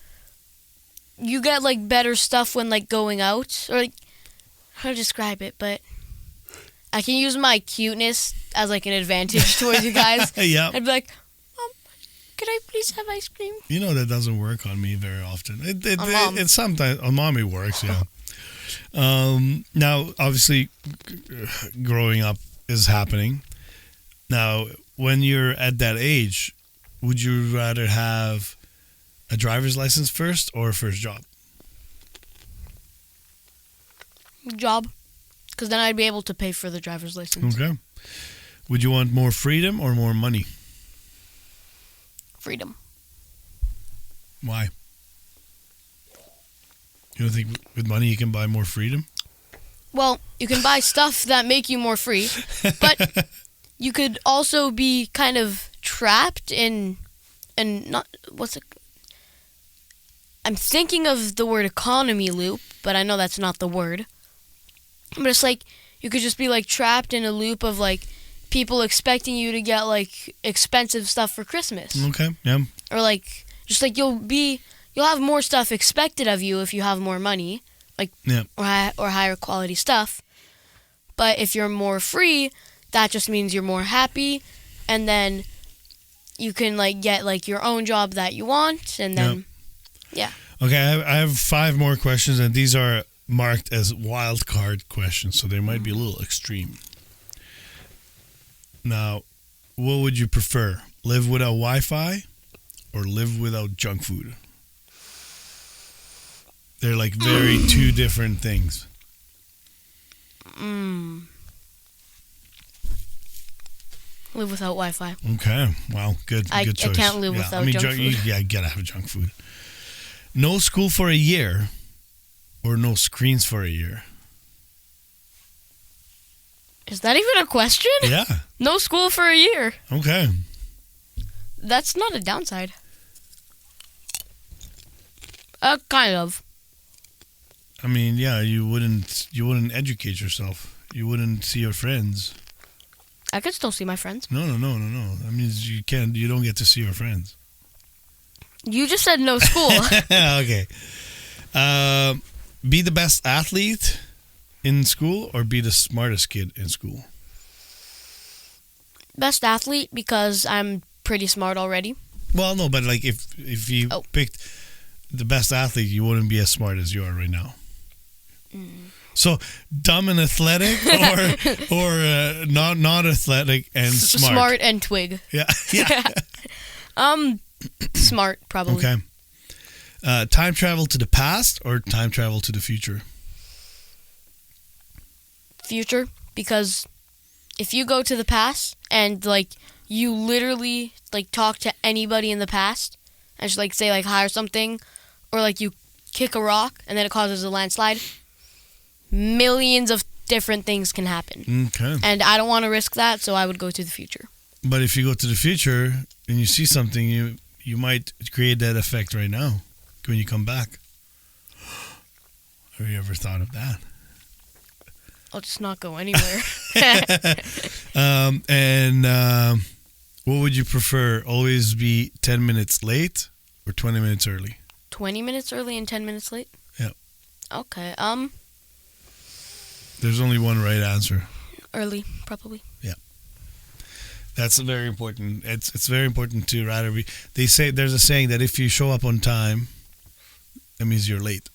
[SPEAKER 2] you get like better stuff when like going out, or like how to describe it, but I can use my cuteness as like an advantage towards you guys.
[SPEAKER 1] Yeah.
[SPEAKER 2] I'd be like, could I please have ice cream?
[SPEAKER 1] You know that doesn't work on me very often.
[SPEAKER 2] Mom.
[SPEAKER 1] It sometimes on Mommy works, yeah. Now, obviously, growing up is happening. Now, when you're at that age, would you rather have a driver's license first or a first job?
[SPEAKER 2] Job, because then I'd be able to pay for the driver's license.
[SPEAKER 1] Okay. Would you want more freedom or more money?
[SPEAKER 2] Freedom.
[SPEAKER 1] Why? You don't think with money you can buy more freedom?
[SPEAKER 2] Well, you can buy stuff that make you more free, but you could also be kind of trapped in, and not what's it? I'm thinking of the word economy loop, but I know that's not the word. But it's like you could just be like trapped in a loop of like people expecting you to get like expensive stuff for Christmas.
[SPEAKER 1] Okay, yeah.
[SPEAKER 2] Or like just like you'll have more stuff expected of you if you have more money, like or higher quality stuff. But if you're more free, that just means you're more happy, and then you can like get like your own job that you want, and then
[SPEAKER 1] Okay, I have 5 more questions, and these are marked as wild card questions, so they might be a little extreme. Now, what would you prefer? Live without Wi-Fi or live without junk food? They're like very two different things.
[SPEAKER 2] Live without Wi-Fi.
[SPEAKER 1] Okay, wow, good choice.
[SPEAKER 2] I can't live without junk food.
[SPEAKER 1] Yeah, you gotta have junk food. No school for a year or no screens for a year?
[SPEAKER 2] Is that even a question?
[SPEAKER 1] Yeah.
[SPEAKER 2] No school for a year.
[SPEAKER 1] Okay.
[SPEAKER 2] That's not a downside. Kind of.
[SPEAKER 1] I mean, yeah, you wouldn't educate yourself. You wouldn't see your friends.
[SPEAKER 2] I could still see my friends.
[SPEAKER 1] No. That means you don't get to see your friends.
[SPEAKER 2] You just said no school.
[SPEAKER 1] Okay. Be the best athlete in school or be the smartest kid in school?
[SPEAKER 2] Best athlete, because I'm pretty smart already.
[SPEAKER 1] Well, no, but like if you picked the best athlete, you wouldn't be as smart as you are right now. So dumb and athletic, or not athletic and smart.
[SPEAKER 2] Smart and twig.
[SPEAKER 1] Yeah.
[SPEAKER 2] Smart, probably.
[SPEAKER 1] Okay. Time travel to the past or time travel to the future?
[SPEAKER 2] Future, because if you go to the past and like you literally like talk to anybody in the past and just like say like hi or something, or like you kick a rock and then it causes a landslide, millions of different things can happen.
[SPEAKER 1] Okay.
[SPEAKER 2] And I don't want to risk that, so I would go to the future.
[SPEAKER 1] But if you go to the future and you see something, you might create that effect right now when you come back. Have you ever thought of that?
[SPEAKER 2] I'll just not go anywhere.
[SPEAKER 1] What would you prefer? Always be 10 minutes late or 20 minutes early?
[SPEAKER 2] 20 minutes early and 10 minutes late?
[SPEAKER 1] Yeah.
[SPEAKER 2] Okay.
[SPEAKER 1] There's only one right answer.
[SPEAKER 2] Early, probably.
[SPEAKER 1] Yeah. That's very important. It's very important to rather be. They say there's a saying that if you show up on time, that means you're late.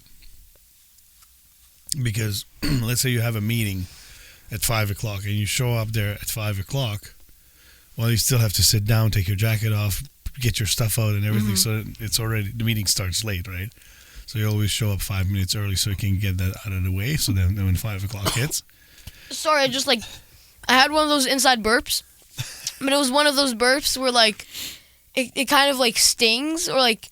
[SPEAKER 1] Because let's say you have a meeting at 5 o'clock and you show up there at 5 o'clock, well, you still have to sit down, take your jacket off, get your stuff out and everything. So it's already, the meeting starts late, right? So you always show up 5 minutes early so you can get that out of the way. So then when 5 o'clock hits.
[SPEAKER 2] Sorry, I had one of those inside burps. But it was one of those burps where like it kind of like stings, or like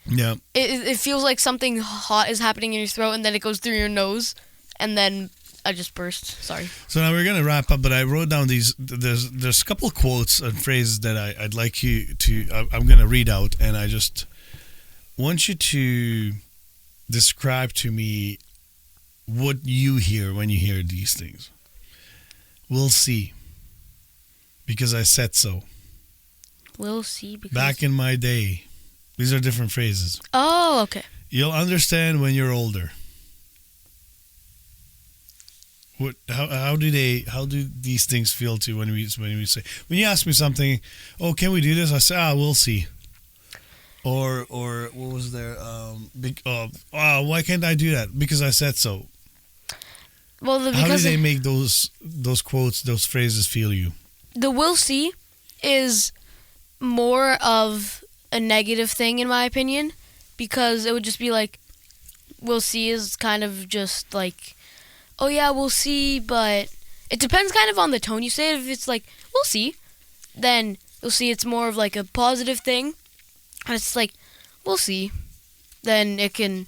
[SPEAKER 2] it feels like something hot is happening in your throat, and then it goes through your nose, and then I just burst. Sorry.
[SPEAKER 1] So now we're gonna wrap up, but I wrote down these. There's a couple of quotes and phrases that I'd like you to. I'm gonna read out, and I just want you to describe to me what you hear when you hear these things. We'll see, because I said so.
[SPEAKER 2] We'll see. Because...
[SPEAKER 1] Back in my day, these are different phrases.
[SPEAKER 2] Oh, okay.
[SPEAKER 1] You'll understand when you're older. What? How do these things feel to you when we say, when you ask me something? Oh, can we do this? I say, we'll see. Or what was there? Why can't I do that? Because I said so.
[SPEAKER 2] Well,
[SPEAKER 1] how do they make those quotes, those phrases feel you?
[SPEAKER 2] The "we'll see" is more of a negative thing in my opinion, because it would just be like, "We'll see" is kind of just like, oh yeah, we'll see, but it depends kind of on the tone you say it. If it's like, we'll see, then you'll see it's more of like a positive thing. And it's like, we'll see, then it can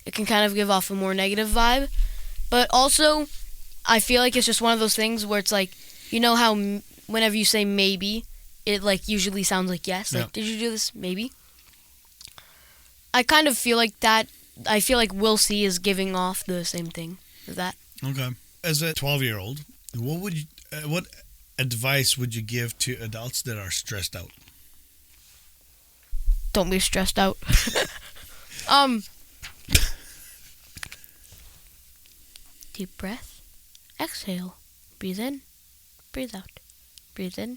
[SPEAKER 2] kind of give off a more negative vibe. But also, I feel like it's just one of those things where it's like, you know how whenever you say maybe, it like usually sounds like yes. Like, did you do this? Maybe. I kind of feel like that. I feel like we'll see is giving off the same thing as that.
[SPEAKER 1] Okay. As a 12-year-old, what advice would you give to adults that are stressed out?
[SPEAKER 2] Don't be stressed out. Deep breath. Exhale. Breathe in. Breathe out. Breathe in.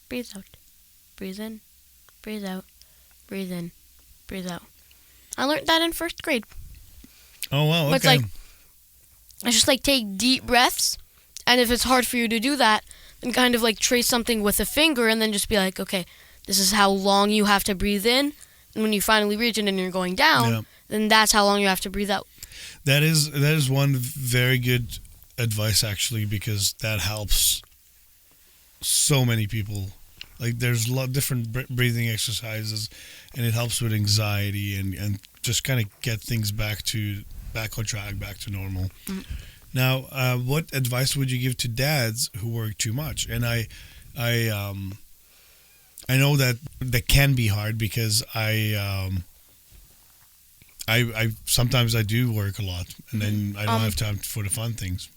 [SPEAKER 2] Breathe out. Breathe in. Breathe out. Breathe in. Breathe out. I learned that in 1st grade.
[SPEAKER 1] Oh, wow. Okay.
[SPEAKER 2] But it's just like take deep breaths, and if it's hard for you to do that, then kind of like trace something with a finger, and then just be like, okay, this is how long you have to breathe in, and when you finally reach it and you're going down, then that's how long you have to breathe out.
[SPEAKER 1] That is one very good advice, actually, because that helps so many people. Like, there's a lot of different breathing exercises, and it helps with anxiety and just kind of get things back on track, back to normal. Mm-hmm. Now, what advice would you give to dads who work too much? And I know that can be hard, because I sometimes I do work a lot, and then I don't have time for the fun things.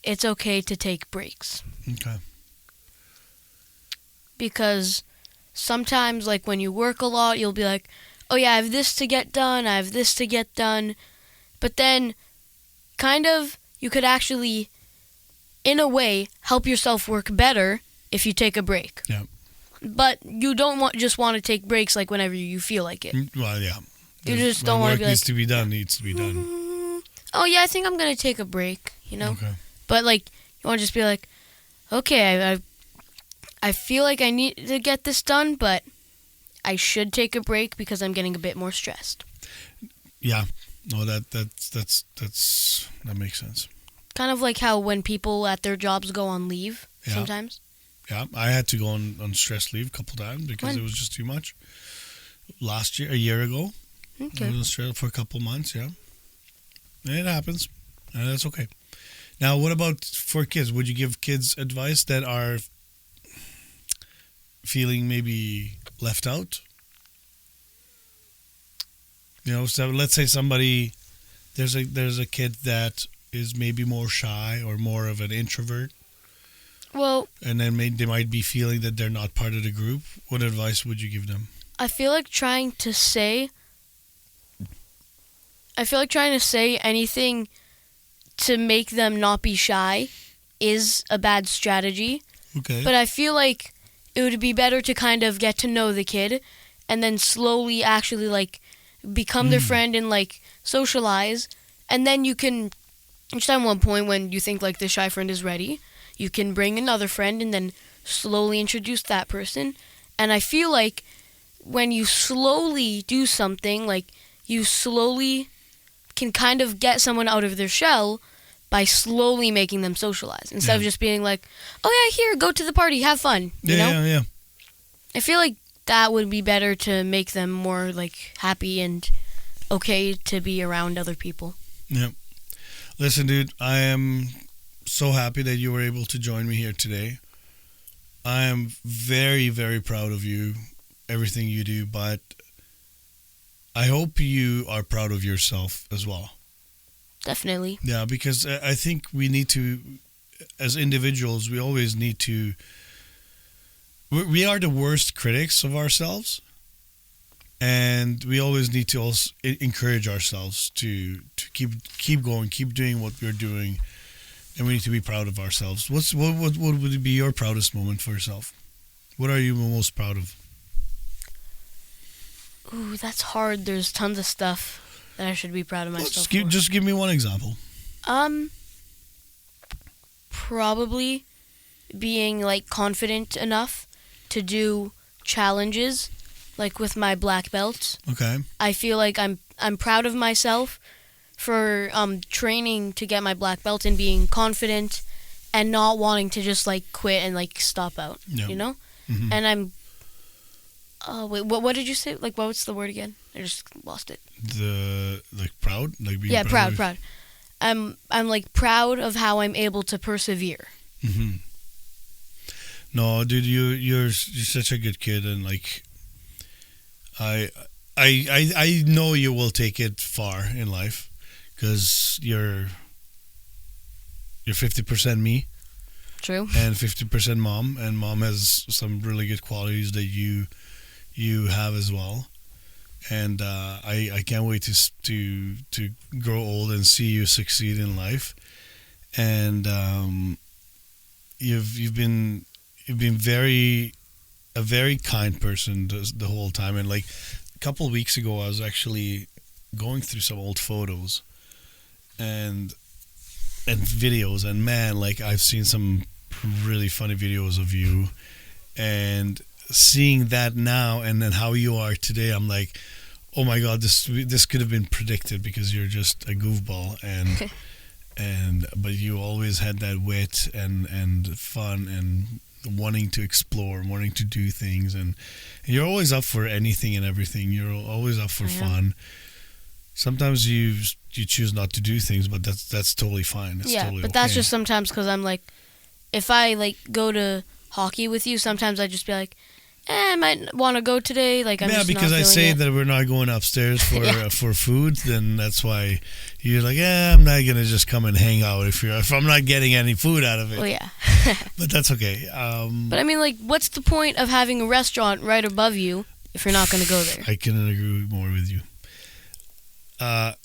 [SPEAKER 2] It's okay to take breaks.
[SPEAKER 1] Okay.
[SPEAKER 2] Because sometimes, like, when you work a lot, you'll be like, oh yeah, I have this to get done, I have this to get done. But then, kind of, you could actually, in a way, help yourself work better if you take a break.
[SPEAKER 1] Yeah.
[SPEAKER 2] But you don't just want to take breaks like whenever you feel like it.
[SPEAKER 1] Well, yeah.
[SPEAKER 2] You just don't want to be like,
[SPEAKER 1] needs to be done.
[SPEAKER 2] Oh yeah, I think I'm gonna take a break.
[SPEAKER 1] Okay.
[SPEAKER 2] But like, you want to just be like, okay, I feel like I need to get this done, but I should take a break because I'm getting a bit more stressed.
[SPEAKER 1] Yeah. No, that makes sense.
[SPEAKER 2] Kind of like how when people at their jobs go on leave sometimes.
[SPEAKER 1] Yeah, I had to go on stress leave a couple times because it was just too much. A year ago. Okay. I was on stress for a couple months, yeah. And it happens. And that's okay. Now, what about for kids? Would you give kids advice that are feeling maybe left out? So let's say there's a kid that is maybe more shy or more of an introvert.
[SPEAKER 2] Well,
[SPEAKER 1] and then they might be feeling that they're not part of the group. What advice would you give them?
[SPEAKER 2] I feel like trying to say anything to make them not be shy is a bad strategy.
[SPEAKER 1] Okay.
[SPEAKER 2] But I feel like it would be better to kind of get to know the kid and then slowly actually like become their friend and like socialize. And then you can, just at one point when you think like the shy friend is ready, you can bring another friend and then slowly introduce that person. And I feel like when you slowly do something, like you slowly can kind of get someone out of their shell by slowly making them socialize. Instead of just being like, oh yeah, here, go to the party, have fun. You know?
[SPEAKER 1] Yeah.
[SPEAKER 2] I feel like that would be better to make them more like happy and okay to be around other people.
[SPEAKER 1] Yeah. Listen, dude, I am so happy that you were able to join me here today. I am very, very proud of you, everything you do, but I hope you are proud of yourself as well.
[SPEAKER 2] Definitely.
[SPEAKER 1] Yeah, because I think we need to, as individuals, we always need to, we are the worst critics of ourselves, and we always need to also encourage ourselves to keep going, keep doing what we're doing, and we need to be proud of ourselves. What would be your proudest moment for yourself? What are you most proud of?
[SPEAKER 2] Ooh, that's hard. There's tons of stuff that I should be proud of myself for.
[SPEAKER 1] Just give me one example.
[SPEAKER 2] Probably being like confident enough to do challenges, like with my black belt.
[SPEAKER 1] Okay.
[SPEAKER 2] I feel like I'm proud of myself for training to get my black belt and being confident and not wanting to just like quit and like stop out.
[SPEAKER 1] Yeah.
[SPEAKER 2] You know?
[SPEAKER 1] Mm-hmm.
[SPEAKER 2] And I'm wait, what did you say? Like, what's the word again? I just lost it.
[SPEAKER 1] Proud, like being
[SPEAKER 2] proud. I'm like proud of how I'm able to persevere.
[SPEAKER 1] Mm-hmm. No, dude, you're such a good kid, and like I know you will take it far in life, because you're 50% me.
[SPEAKER 2] True.
[SPEAKER 1] And 50% mom, and mom has some really good qualities that you have as well. And I can't wait to grow old and see you succeed in life. And you've been a very kind person the whole time. And like a couple of weeks ago, I was actually going through some old photos and videos, and man, like I've seen some really funny videos of you, and seeing that now and then how you are today, I'm like, oh my god, this could have been predicted, because you're just a goofball, and but you always had that wit and fun and wanting to explore, wanting to do things, and you're always up for anything and everything. You're always up for fun. Sometimes you choose not to do things, but that's totally fine. It's totally
[SPEAKER 2] but
[SPEAKER 1] okay.
[SPEAKER 2] that's just sometimes because I'm like, if I like go to hockey with you, sometimes I just be like, I might want to go today. Like I'm just
[SPEAKER 1] because
[SPEAKER 2] not
[SPEAKER 1] I say
[SPEAKER 2] it.
[SPEAKER 1] that we're not going upstairs for for food, then that's why you're like, I'm not gonna just come and hang out if I'm not getting any food out of it.
[SPEAKER 2] Oh yeah.
[SPEAKER 1] But that's okay.
[SPEAKER 2] But I mean, like, what's the point of having a restaurant right above you if you're not gonna go there?
[SPEAKER 1] I couldn't agree more with you.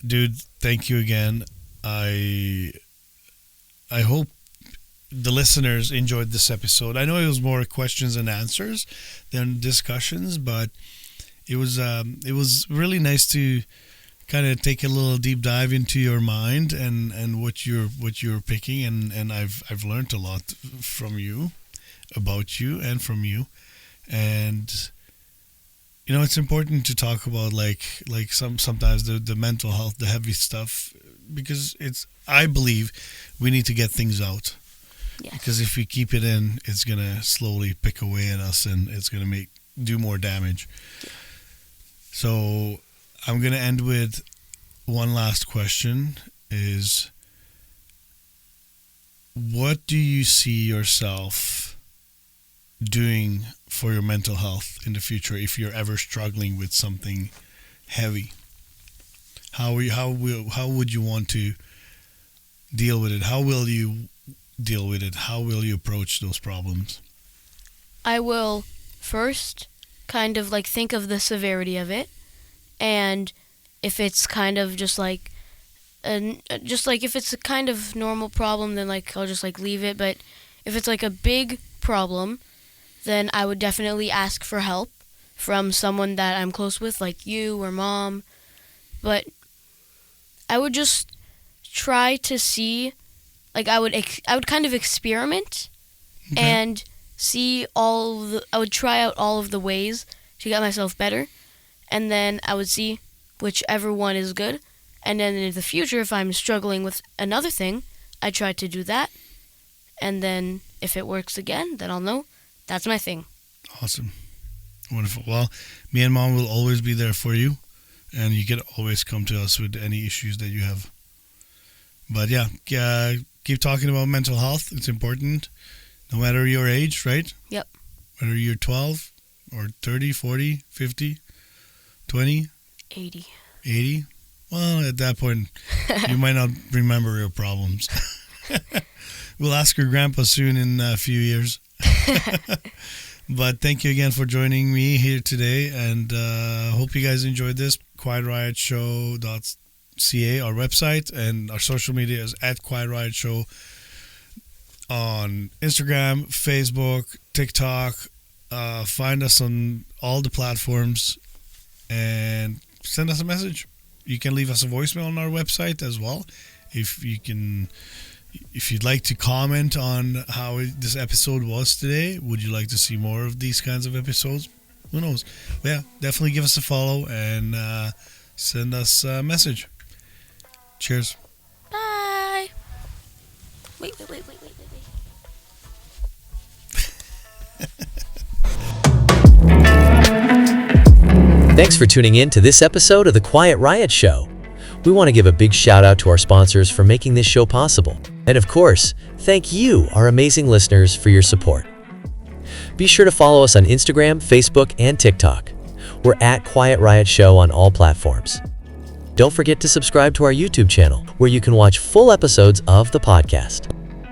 [SPEAKER 1] Dude, thank you again. I hope the listeners enjoyed this episode. I know it was more questions and answers than discussions, but it was really nice to kind of take a little deep dive into your mind and what you're picking, and I've learned a lot from you, about you, and from you. And you know, it's important to talk about like sometimes the mental health, the heavy stuff, because I believe we need to get things out.
[SPEAKER 2] Yes.
[SPEAKER 1] Because if we keep it in, it's gonna slowly pick away at us, and it's gonna do more damage. Yeah. So I'm gonna end with one last question: is what do you see yourself doing for your mental health in the future if you're ever struggling with something heavy? How would you want to deal with it? How will you deal with it? How will you approach those problems?
[SPEAKER 2] I will first kind of like think of the severity of it, and if it's kind of just like if it's a kind of normal problem, then like I'll just like leave it. But if it's like a big problem, then I would definitely ask for help from someone that I'm close with, like you or mom. But I would just try to see, like I would kind of experiment and see I would try out all of the ways to get myself better, and then I would see whichever one is good. And then in the future, if I'm struggling with another thing, I try to do that. And then if it works again, then I'll know that's my thing.
[SPEAKER 1] Awesome. Wonderful. Well, me and mom will always be there for you, and you can always come to us with any issues that you have. But yeah, keep talking about mental health. It's important, no matter your age, right?
[SPEAKER 2] Yep.
[SPEAKER 1] Whether you're 12 or 30, 40, 50, 20,
[SPEAKER 2] 80.
[SPEAKER 1] 80. Well, at that point, you might not remember your problems. We'll ask your grandpa soon in a few years. But thank you again for joining me here today, and hope you guys enjoyed this. QuietRiotShow.ca, our website, and our social media is at Quiet Riot Show on Instagram, Facebook, TikTok. Find us on all the platforms and send us a message. You can leave us a voicemail on our website as well. If you'd like to comment on how this episode was today, would you like to see more of these kinds of episodes? Who knows? But yeah, definitely give us a follow and send us a message. Cheers.
[SPEAKER 2] Bye. Wait.
[SPEAKER 3] Thanks for tuning in to this episode of The Quiet Riot Show. We want to give a big shout out to our sponsors for making this show possible. And of course, thank you, our amazing listeners, for your support. Be sure to follow us on Instagram, Facebook, and TikTok. We're at Quiet Riot Show on all platforms. Don't forget to subscribe to our YouTube channel, where you can watch full episodes of the podcast.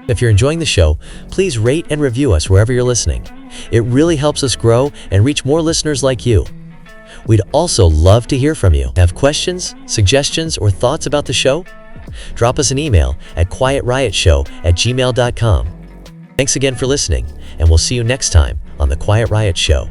[SPEAKER 3] If you're enjoying the show, please rate and review us wherever you're listening. It really helps us grow and reach more listeners like you. We'd also love to hear from you. Have questions, suggestions, or thoughts about the show? Drop us an email at quietriotshow@gmail.com. Thanks again for listening, and we'll see you next time on The Quiet Riot Show.